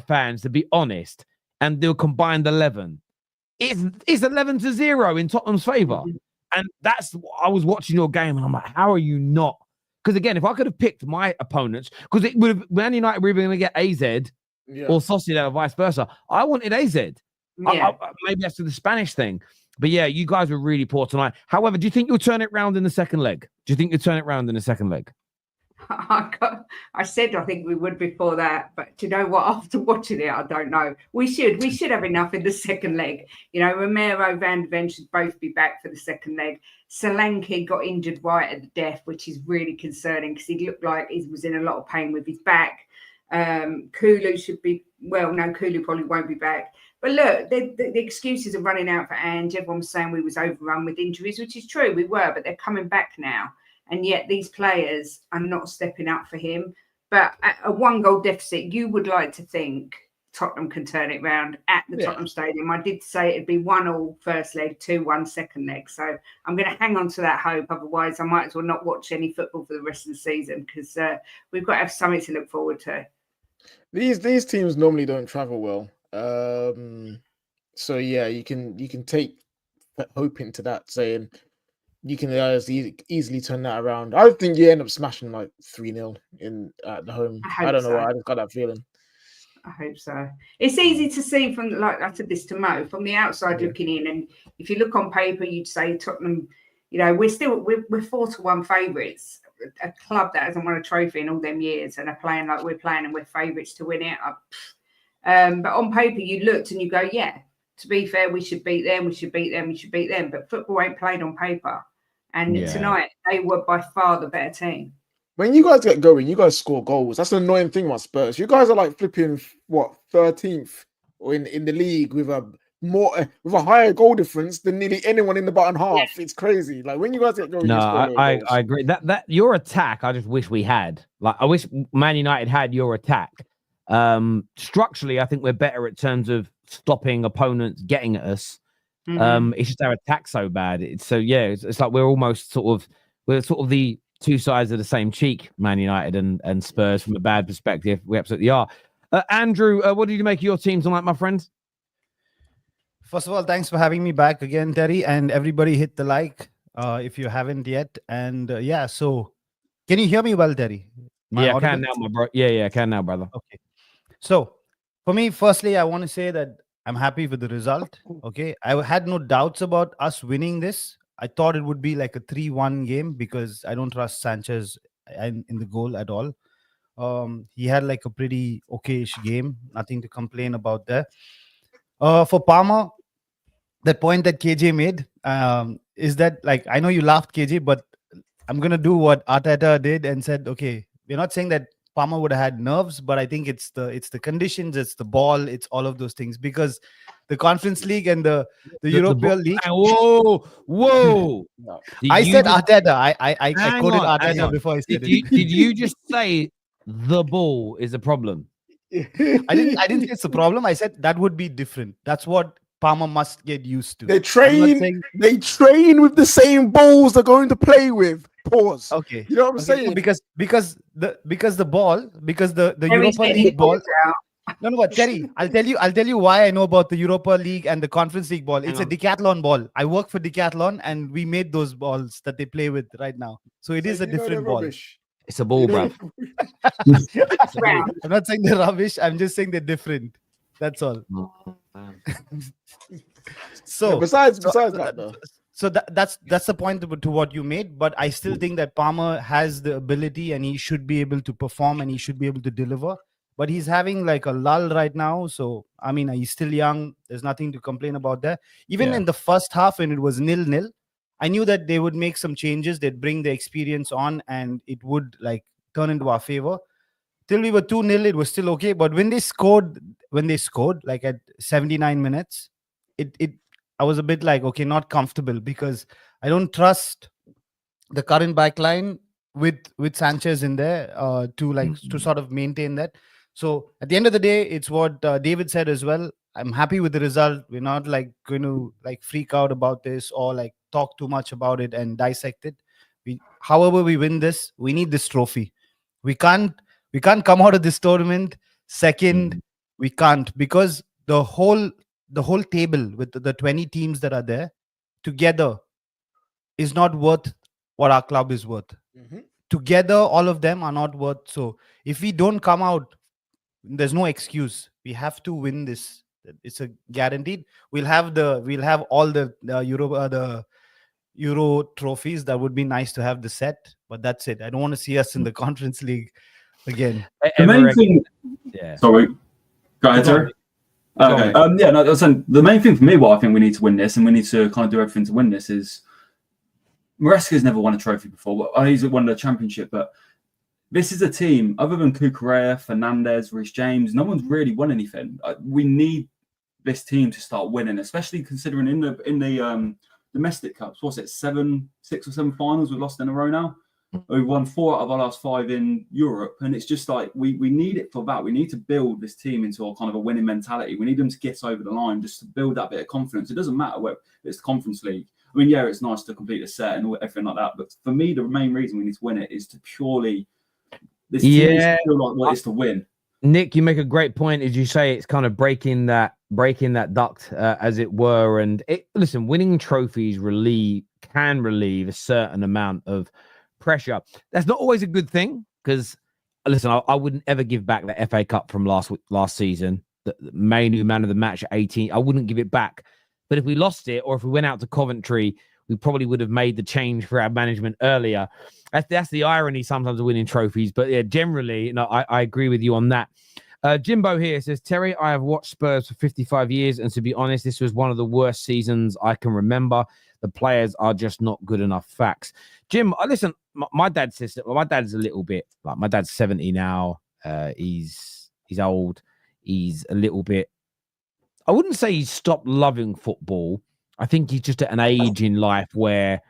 fans to be honest and do a combined 11, it's 11-0 in Tottenham's favour. And I was watching your game and I'm like, how are you not? Because again, if I could have picked my opponents, because it would have, Man United were either going to get AZ or Sociedad or vice versa. I wanted AZ. Yeah. Maybe that's the Spanish thing. But yeah, you guys were really poor tonight. However, do you think you'll turn it round in the second leg? I said I think we would before that, but do you know what? After watching it, I don't know. We should have enough in the second leg. Romero, Van de Ven should both be back for the second leg. Solanke got injured right at the death, which is really concerning because he looked like he was in a lot of pain with his back. Kulu should be, Kulu probably won't be back. But look, the excuses are running out for Ange. Everyone was saying we was overrun with injuries, which is true, we were, but they're coming back now. And yet these players are not stepping up for him. But at a 1-goal deficit, you would like to think Tottenham can turn it round at the Tottenham Stadium. I did say it'd be 1-1 first leg, 2-1 second leg. So I'm going to hang on to that hope. Otherwise, I might as well not watch any football for the rest of the season because we've got to have something to look forward to. These teams normally don't travel well. So yeah, you can take hope into that, saying you can easily turn that around. I think you end up smashing like 3-0 at the home. I don't know why. I just got that feeling. I hope so. It's easy to see from, like I said this to Mo, from the outside looking in, and if you look on paper, you'd say Tottenham. We're 4-1 favourites. A club that hasn't won a trophy in all them years and are playing like we're playing, and we're favourites to win it. But on paper, you looked and you go, yeah. To be fair, we should beat them. We should beat them. We should beat them. But football ain't played on paper. And tonight, they were by far the better team. When you guys get going, you guys score goals. That's an annoying thing about Spurs. You guys are like flipping 13th or in the league with a higher goal difference than nearly anyone in the bottom half. It's crazy. Like when you guys get going, I agree. That your attack, I just wish we had. Like I wish Man United had your attack. Structurally, I think we're better in terms of stopping opponents getting at us. It's just our attack so bad. It's like we're sort of the two sides of the same cheek, Man United and Spurs, from a bad perspective. We absolutely are. Andrew, what did you make of your team tonight, my friend? First of all, thanks for having me back again, Terry, and everybody hit the like if you haven't yet. And so can you hear me well, Terry? I can now, my bro. I can now, brother. Okay. So for me, firstly, I want to say that I'm happy with the result. Okay. I had no doubts about us winning this. I thought it would be like a 3-1 game because I don't trust Sanchez in the goal at all. He had like a pretty okay-ish game. Nothing to complain about there. For Palmer, that point that KJ made is that, like, I know you laughed, KJ, but I'm going to do what Arteta did and said, okay, we're not saying that Palmer would have had nerves, but I think it's the conditions, it's the ball, it's all of those things. Because the Conference League and the Europa League. Whoa. No. I said Arteta. I Hang quoted on, hang Arteta on. before I said Did it. you just say the ball is a problem? I didn't say it's a problem. I said that would be different. That's what Parma must get used to. They I'm not train. saying- They train with the same balls they're going to play with. Pause. Okay. You know what I'm Okay, saying? because the ball, because the Terry's Europa getting League ball. balls out. No, but Terry, I'll tell you why I know about the Europa League and the Conference League ball. It's a on. decathlon ball. I work for Decathlon and we made those balls that they play with right now. So it is So a you know they're different ball. rubbish. It's a ball, You know- bruv. Round. I'm not saying they're rubbish. I'm just saying they're different. That's all. So Yeah, besides that, though. So that's the point to what you made. But I still think that Palmer has the ability and he should be able to perform and he should be able to deliver. But he's having like a lull right now. So I mean, he's still young. There's nothing to complain about there. Even Yeah. in the first half, when it was 0-0, I knew that they would make some changes. They'd bring the experience on, and it would like turn into our favor. Till we were 2-0, it was still okay. But when they scored like at 79 minutes, I was a bit like, okay, not comfortable, because I don't trust the current back line with Sanchez in there to sort of maintain that. So at the end of the day, it's what David said as well. I'm happy with the result. We're not like going to like freak out about this or like talk too much about it and dissect it. However we win this, we need this trophy. We can't come out of this tournament second. We can't, because the whole table with the 20 teams that are there together is not worth what our club is worth. Mhm. Together, all of them are not worth. So if we don't come out, there's no excuse. We have to win this. It's a guaranteed. We'll have all the Euro trophies. That would be nice to have the set, but that's it. I don't want to see us in the Conference League again. The main thing. Yeah. Sorry. Go ahead, sir. Okay. Yeah. No. The main thing for me, what I think we need to win this, and we need to kind of do everything to win this, is Maresca's never won a trophy before. He's won the championship, but this is a team other than Cucurella, Fernandez, Reece James. No one's really won anything. We need this team to start winning, especially considering in the domestic cups. What's it? 6 or 7 finals we've lost in a row now. We've won 4 out of our last 5 in Europe, and it's just like we need it for that. We need to build this team into a kind of a winning mentality. We need them to get over the line, just to build that bit of confidence. It doesn't matter whether it's the Conference League. I mean, yeah, it's nice to complete a set and everything like that, but for me, the main reason we need to win it is to purely this team needs to feel like what it is to win. Nick, you make a great point. As you say, it's kind of breaking that duct, as it were. And listen, winning trophies can relieve a certain amount of pressure. That's not always a good thing, because listen, I wouldn't ever give back the FA Cup from last season. The main man of the match at 18, I wouldn't give it back. But if we lost it, or if we went out to Coventry, we probably would have made the change for our management earlier. That's the irony sometimes of winning trophies. But yeah, generally, I agree with you on that. Jimbo here says, Terry, I have watched Spurs for 55 years, and to be honest, this was one of the worst seasons I can remember. The players are just not good enough. Facts. Jim, listen, my dad says that my dad's a little bit like, my dad's 70 now. He's old. He's a little bit, I wouldn't say he's stopped loving football. I think he's just at an age in life where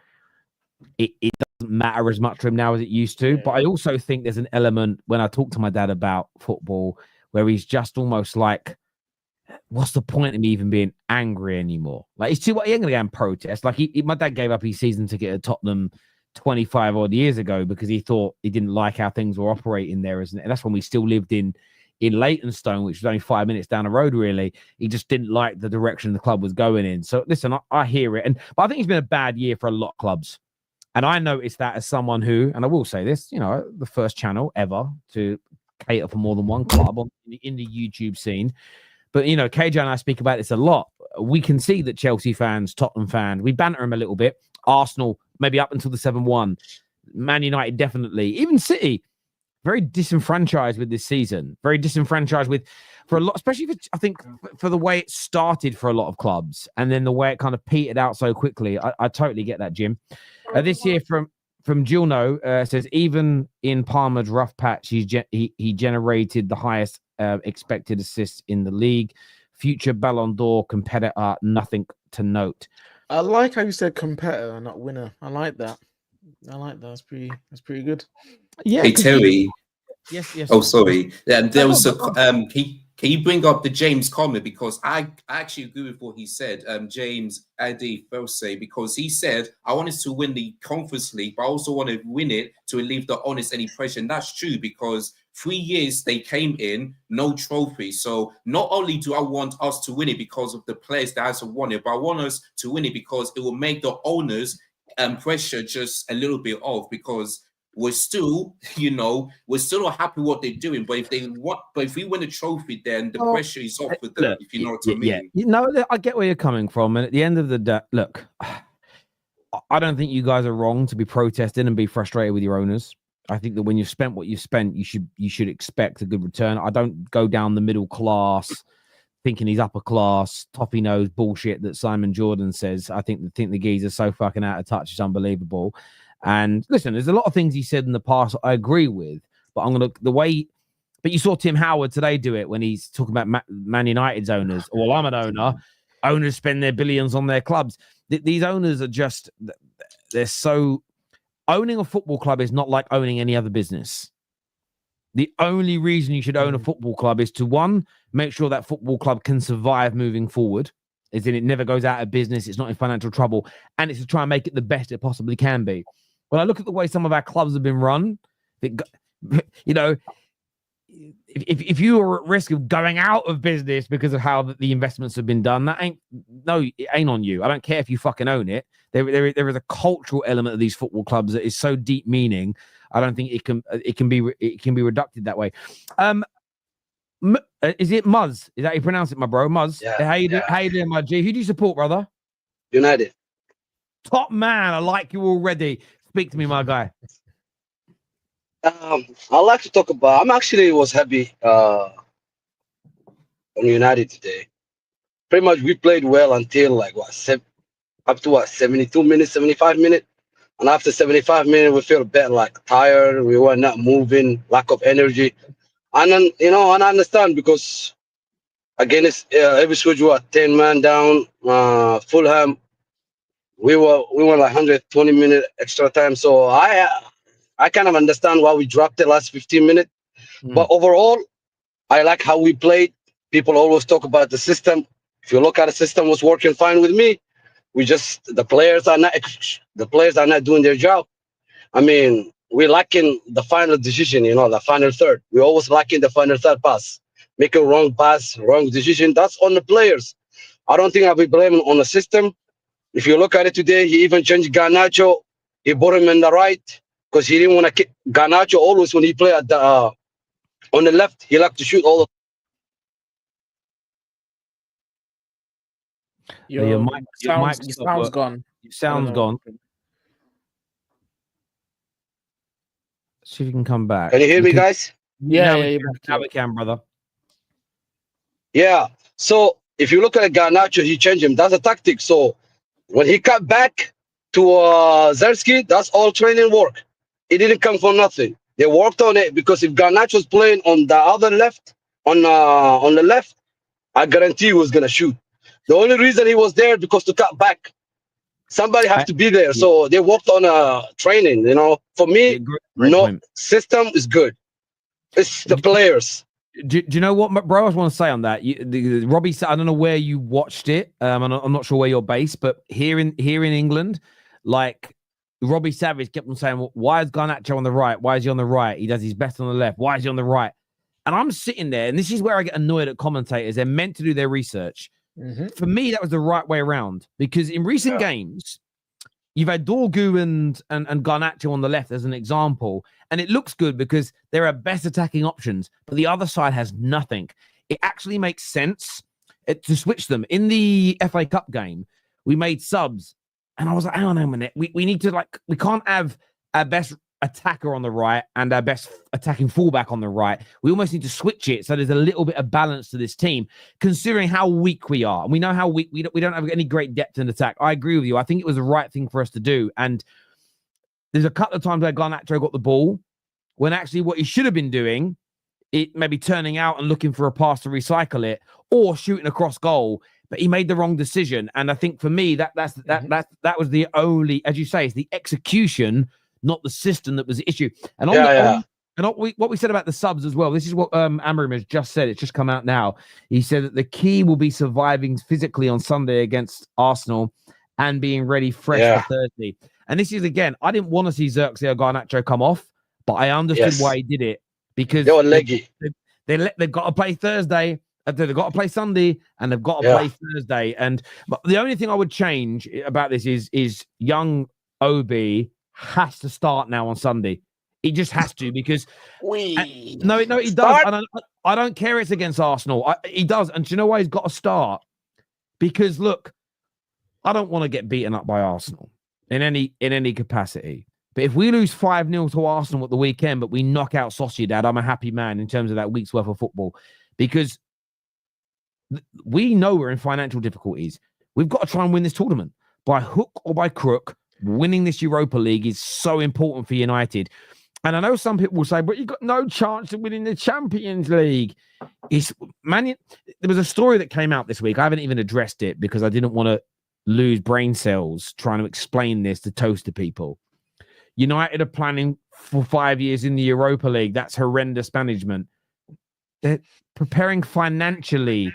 it doesn't matter as much to him now as it used to. But I also think there's an element when I talk to my dad about football where he's just almost like, what's the point of me even being angry anymore? Like, he ain't going to go and protest. Like, my dad gave up his season ticket at Tottenham 25 odd years ago because he thought he didn't like how things were operating there. And that's when we still lived in Leytonstone, which was only 5 minutes down the road, really. He just didn't like the direction the club was going in. So listen, I hear it. But I think it's been a bad year for a lot of clubs. And I noticed that as someone who, and I will say this, the first channel ever to cater for more than one club in the YouTube scene. But, KJ and I speak about this a lot. We can see that Chelsea fans, Tottenham fans, we banter them a little bit. Arsenal, maybe up until the 7-1. Man United, definitely. Even City, very disenfranchised with this season. Very disenfranchised for a lot, especially I think for the way it started for a lot of clubs, and then the way it kind of petered out so quickly. I totally get that, Jim. This year from Gilno says, even in Palmer's rough patch, he generated the highest expected assists in the league. Future Ballon d'Or competitor, nothing to note. I like how you said competitor, not winner. I like that. That's pretty good. Yeah. Hey Terry. Yes. Oh, sorry. There No, was go on. Can you bring up the James comment, because I actually agree with what he said. James Adi Felsay, because he said I wanted to win the Conference League, but I also want to win it to relieve the honest any pressure. And that's true, because 3 years they came in, no trophy. So not only do I want us to win it because of the players that hasn't won it, but I want us to win it because it will make the owners pressure just a little bit off, because we're still not happy what they're doing. But if we win a trophy, then the pressure is off with them, if you know what I mean. Yeah. I get where you're coming from. And at the end of the day, look, I don't think you guys are wrong to be protesting and be frustrated with your owners. I think that when you've spent what you've spent, you should expect a good return. I don't go down the middle class thinking he's upper class, toffee nose bullshit that Simon Jordan says. I think the geezer's so fucking out of touch, it's unbelievable. And listen, there's a lot of things he said in the past I agree with, but but you saw Tim Howard today do it when he's talking about Man United's owners. Well, I'm an owner. Owners spend their billions on their clubs. These owners are just, they're so, owning a football club is not like owning any other business. The only reason you should own a football club is to, one, make sure that football club can survive moving forward, as in it never goes out of business, it's not in financial trouble, and it's to try and make it the best it possibly can be. When I look at the way some of our clubs have been run, if you are at risk of going out of business because of how the investments have been done, it ain't on you. I don't care if you fucking own it. There is a cultural element of these football clubs that is so deep meaning. I don't think it can be reducted that way. Is it Muzz? Is that how you pronounce it, my bro? Muzz. Yeah, How you doing, my G? Who do you support, brother? United. Top man. I like you already. Speak to me, my guy. I like to talk about. Was happy on United today. Pretty much, we played well until up to 72 minutes, 75 minutes, and after 75 minutes, we feel a bit like tired. We were not moving, lack of energy, and then and I understand because again, it's every switch we were 10 man down. Fulham, we were like 120 minute extra time, so I kind of understand why we dropped the last 15 minutes. But overall, I like how we played. People always talk about the system. If you look at the system, was working fine with me. The players are not doing their job. I mean, we're lacking the final decision, the final third. We're always lacking the final third pass. Make a wrong pass, wrong decision. That's on the players. I don't think I'll be blaming on the system. If you look at it today, he even changed Garnacho. He brought him in the right because he didn't want to kick. Garnacho always, when he played at on the left, he liked to shoot all the Your mic sound's gone. Your sound's gone. See if you can come back. Can you hear me, guys? Yeah, now we can, brother. Yeah. So if you look at Garnacho, he changed him. That's a tactic. So when he cut back to Zirkzee, that's all training work. It didn't come from nothing. They worked on it because if Garnacho's playing on the other left, on the left, I guarantee he was gonna shoot. The only reason he was there because to cut back. Somebody has to be there. So they worked on training, For me, system is good. It's the players. Do you know what, bro? I just want to say on that. Robbie, I don't know where you watched it. I'm not sure where you're based, but here in England, like Robbie Savage kept on saying, well, why is Garnacho on the right? Why is he on the right? He does his best on the left. Why is he on the right? And I'm sitting there, and this is where I get annoyed at commentators. They're meant to do their research. Mm-hmm. For me, that was the right way around because in recent games, you've had Dorgu and Garnacho on the left as an example, and it looks good because there are best attacking options, but the other side has nothing. It actually makes sense to switch them. In the FA Cup game, we made subs, and I was like, hang on a minute, we need to we can't have our best attacker on the right and our best attacking fullback on the right. We almost need to switch it so there's a little bit of balance to this team, considering how weak we are. And we know how weak we don't have any great depth in attack. I agree with you. I think it was the right thing for us to do. And there's a couple of times where Garnacho got the ball when actually what he should have been doing it maybe turning out and looking for a pass to recycle it, or shooting across goal. But he made the wrong decision. And I think for me, that was the only, as you say, it's the execution, not the system, that was the issue. And what we said about the subs as well. This is what Amram has just said. It's just come out now. He said that the key will be surviving physically on Sunday against Arsenal and being ready fresh for Thursday. And this is, again, I didn't want to see Zirkzee or Garnacho come off, but I understood why he did it, because they were leggy. They've got to play Thursday. They've got to play Sunday, and they've got to play Thursday. But the only thing I would change about this is young Obi has to start now on Sunday. He just has to, because he does. And I don't care it's against Arsenal. He does. And do you know why he's got to start? Because look, I don't want to get beaten up by Arsenal in any capacity. But if we lose 5-0 to Arsenal at the weekend, but we knock out Sociedad, I'm a happy man in terms of that week's worth of football, because we know we're in financial difficulties. We've got to try and win this tournament by hook or by crook. Winning this Europa League is so important for United. And I know some people will say, but you've got no chance of winning the Champions League. There was a story that came out this week. I haven't even addressed it because I didn't want to lose brain cells trying to explain this to toaster people. United are planning for 5 years in the Europa League. That's horrendous management. They're preparing financially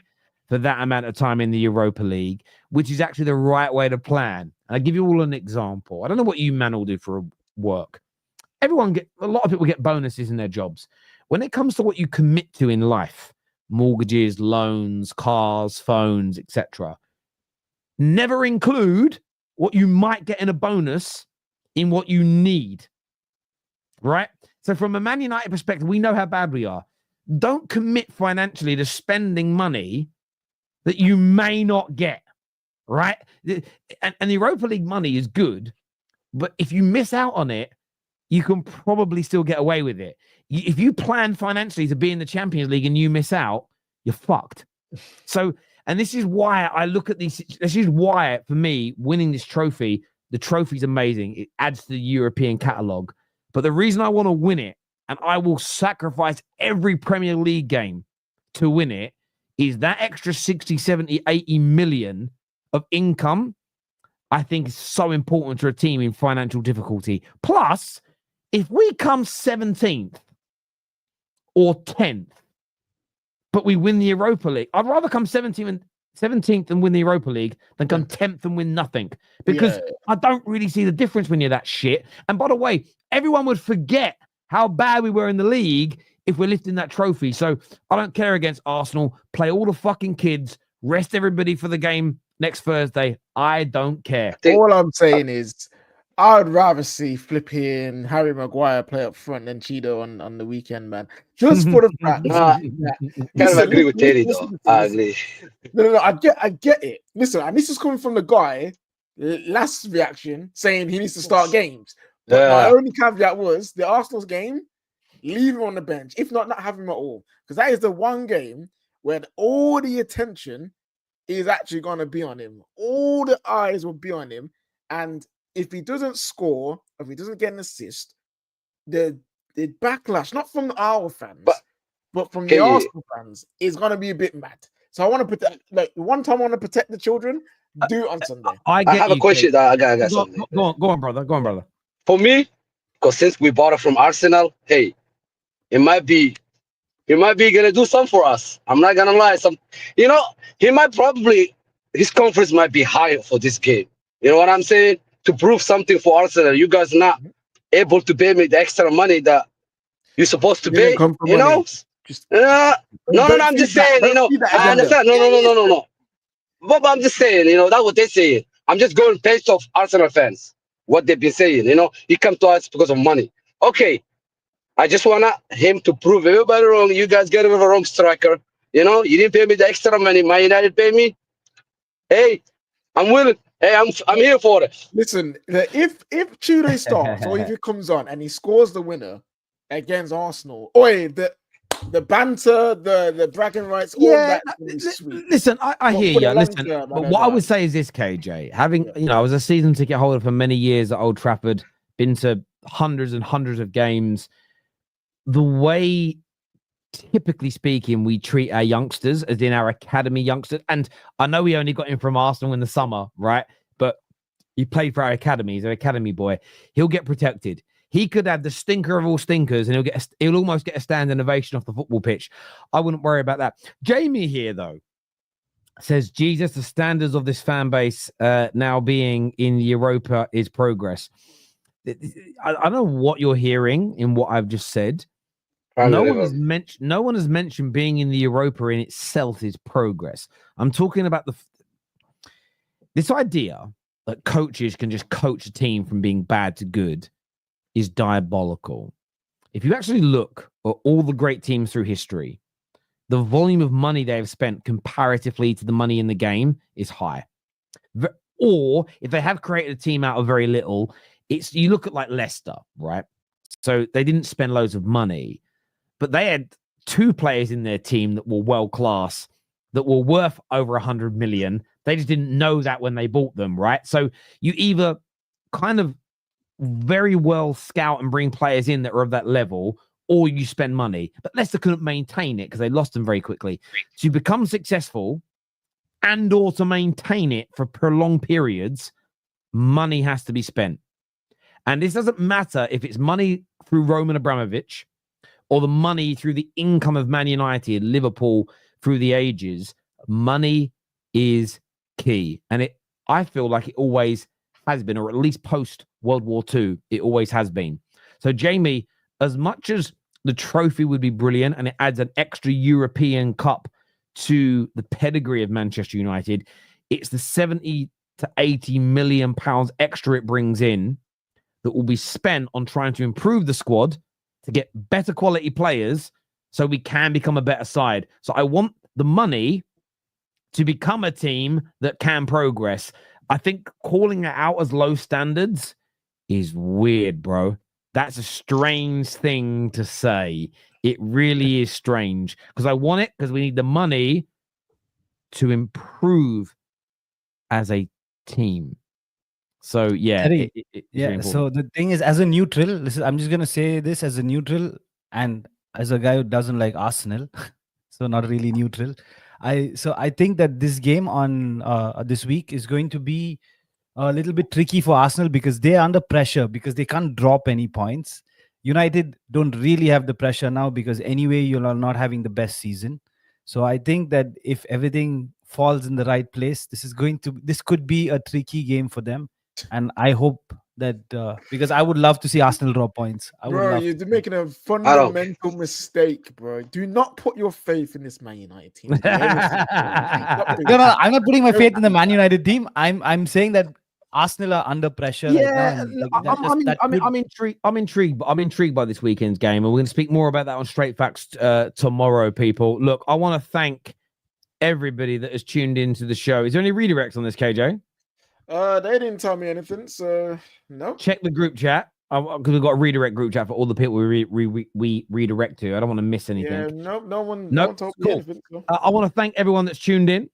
for that amount of time in the Europa League, which is actually the right way to plan. And I'll give you all an example. I don't know what you man will do for work. A lot of people get bonuses in their jobs. When it comes to what you commit to in life, mortgages, loans, cars, phones, etc., never include what you might get in a bonus in what you need, right? So from a Man United perspective, we know how bad we are. Don't commit financially to spending money that you may not get, right? And the Europa League money is good, but if you miss out on it, you can probably still get away with it. If you plan financially to be in the Champions League and you miss out, you're fucked. So, and this is why I look at these. This is why, for me, winning this trophy, the trophy's amazing. It adds to the European catalogue. But the reason I want to win it, and I will sacrifice every Premier League game to win it, is that extra 60, 70, 80 million of income, I think is so important to a team in financial difficulty. Plus, if we come 17th or 10th, but we win the Europa League, I'd rather come 17th and win the Europa League than come 10th and win nothing, because I don't really see the difference when you're that shit. And by the way, everyone would forget how bad we were in the league if we're lifting that trophy. So I don't care against Arsenal. Play all the fucking kids. Rest everybody for the game next Thursday. I don't care. All I'm saying is I would rather see flipping Harry Maguire play up front than Cheeto on the weekend, man. Just for the fact. Kind of agree with Terry, though. I agree. No, I get it. Listen, and this is coming from the guy, last reaction, saying he needs to start games. But my only caveat was the Arsenal's game, leave him on the bench. If not have him at all. Because that is the one game where all the attention is actually going to be on him. All the eyes will be on him. And if he doesn't score, if he doesn't get an assist, the backlash, not from our fans, but from the Arsenal fans, is going to be a bit mad. So I want to protect, like, one time I want to protect the children, do it on Sunday. I have a question. I got something. Go on, brother. For me, because since we bought it from Arsenal, hey, it might be gonna do something for us. I'm not gonna lie. He might probably, his confidence might be higher for this game. You know what I'm saying? To prove something for Arsenal, you guys not able to pay me the extra money that you're supposed to pay. You know? No, I'm just saying. I understand. No. But I'm just saying. That's what they're saying. I'm just going based off Arsenal fans, what they've been saying. He come to us because of money. Okay. I just want him to prove everybody wrong. You guys get him a wrong striker. You didn't pay me the extra money. Man United pay me. Hey, I'm willing. Hey, I'm here for it. Listen, if Tude starts or if he comes on and he scores the winner against Arsenal, the banter, the bragging rights, all that is sweet. Listen, I hear you. Listen, but what I would say is this, KJ, I was a season ticket holder for many years at Old Trafford, been to hundreds and hundreds of games. The way typically speaking, we treat our youngsters as in our academy youngsters. And I know we only got him from Arsenal in the summer, right? But he played for our academy. He's an academy boy. He'll get protected. He could have the stinker of all stinkers, and he'll almost get a standing ovation off the football pitch. I wouldn't worry about that. Jamie here, though, says, Jesus, the standards of this fan base now being in Europa is progress. I don't know what you're hearing in what I've just said. No one has mentioned being in the Europa in itself is progress. I'm talking about this idea that coaches can just coach a team from being bad to good is diabolical. If you actually look at all the great teams through history, the volume of money they have spent comparatively to the money in the game is high. Or if they have created a team out of very little, you look at like Leicester, right? So they didn't spend loads of money, but they had 2 players in their team that were world class, that were worth over 100 million. They just didn't know that when they bought them, right? So you either kind of very well scout and bring players in that are of that level, or you spend money. But Leicester couldn't maintain it because they lost them very quickly. So you become successful and or to maintain it for prolonged periods, money has to be spent. And this doesn't matter if it's money through Roman Abramovich or the money through the income of Man United, Liverpool through the ages. Money is key. And I feel like it always has been, or at least post World War II, it always has been. So, Jamie, as much as the trophy would be brilliant and it adds an extra European Cup to the pedigree of Manchester United, it's the 70 to 80 million pounds extra it brings in that will be spent on trying to improve the squad to get better quality players so we can become a better side. So I want the money to become a team that can progress. I think calling it out as low standards is weird, bro. That's a strange thing to say. It really is strange because I want it because we need the money to improve as a team. So, yeah. So the thing is, as a neutral, listen, I'm just going to say this as a neutral and as a guy who doesn't like Arsenal, so not really neutral. I think that this game on this week is going to be a little bit tricky for Arsenal because they're under pressure because they can't drop any points. United don't really have the pressure now because anyway, you're not having the best season. So I think that if everything falls in the right place, this could be a tricky game for them. And I hope that because I would love to see Arsenal draw points. Bro, you're making a fundamental mistake, bro. Do not put your faith in this Man United team. No, I'm not putting my faith in the Man United team. I'm saying that Arsenal are under pressure. Yeah, right now, I'm intrigued. I'm intrigued by this weekend's game, and we're going to speak more about that on Straight Facts tomorrow. People, look, I want to thank everybody that has tuned into the show. Is there any redirects on this, KJ? They didn't tell me anything, so no. Check the group chat because we've got a redirect group chat for all the people we redirect to. I don't want to miss anything. Yeah, no one told me anything. So. I want to thank everyone that's tuned in.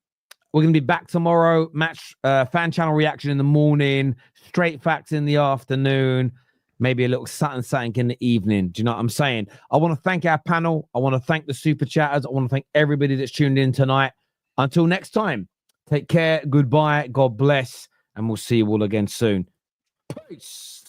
We're going to be back tomorrow. Match fan channel reaction in the morning, Straight Facts in the afternoon, maybe a little something in the evening. Do you know what I'm saying? I want to thank our panel. I want to thank the super chatters. I want to thank everybody that's tuned in tonight. Until next time, take care. Goodbye. God bless. And we'll see you all again soon. Peace.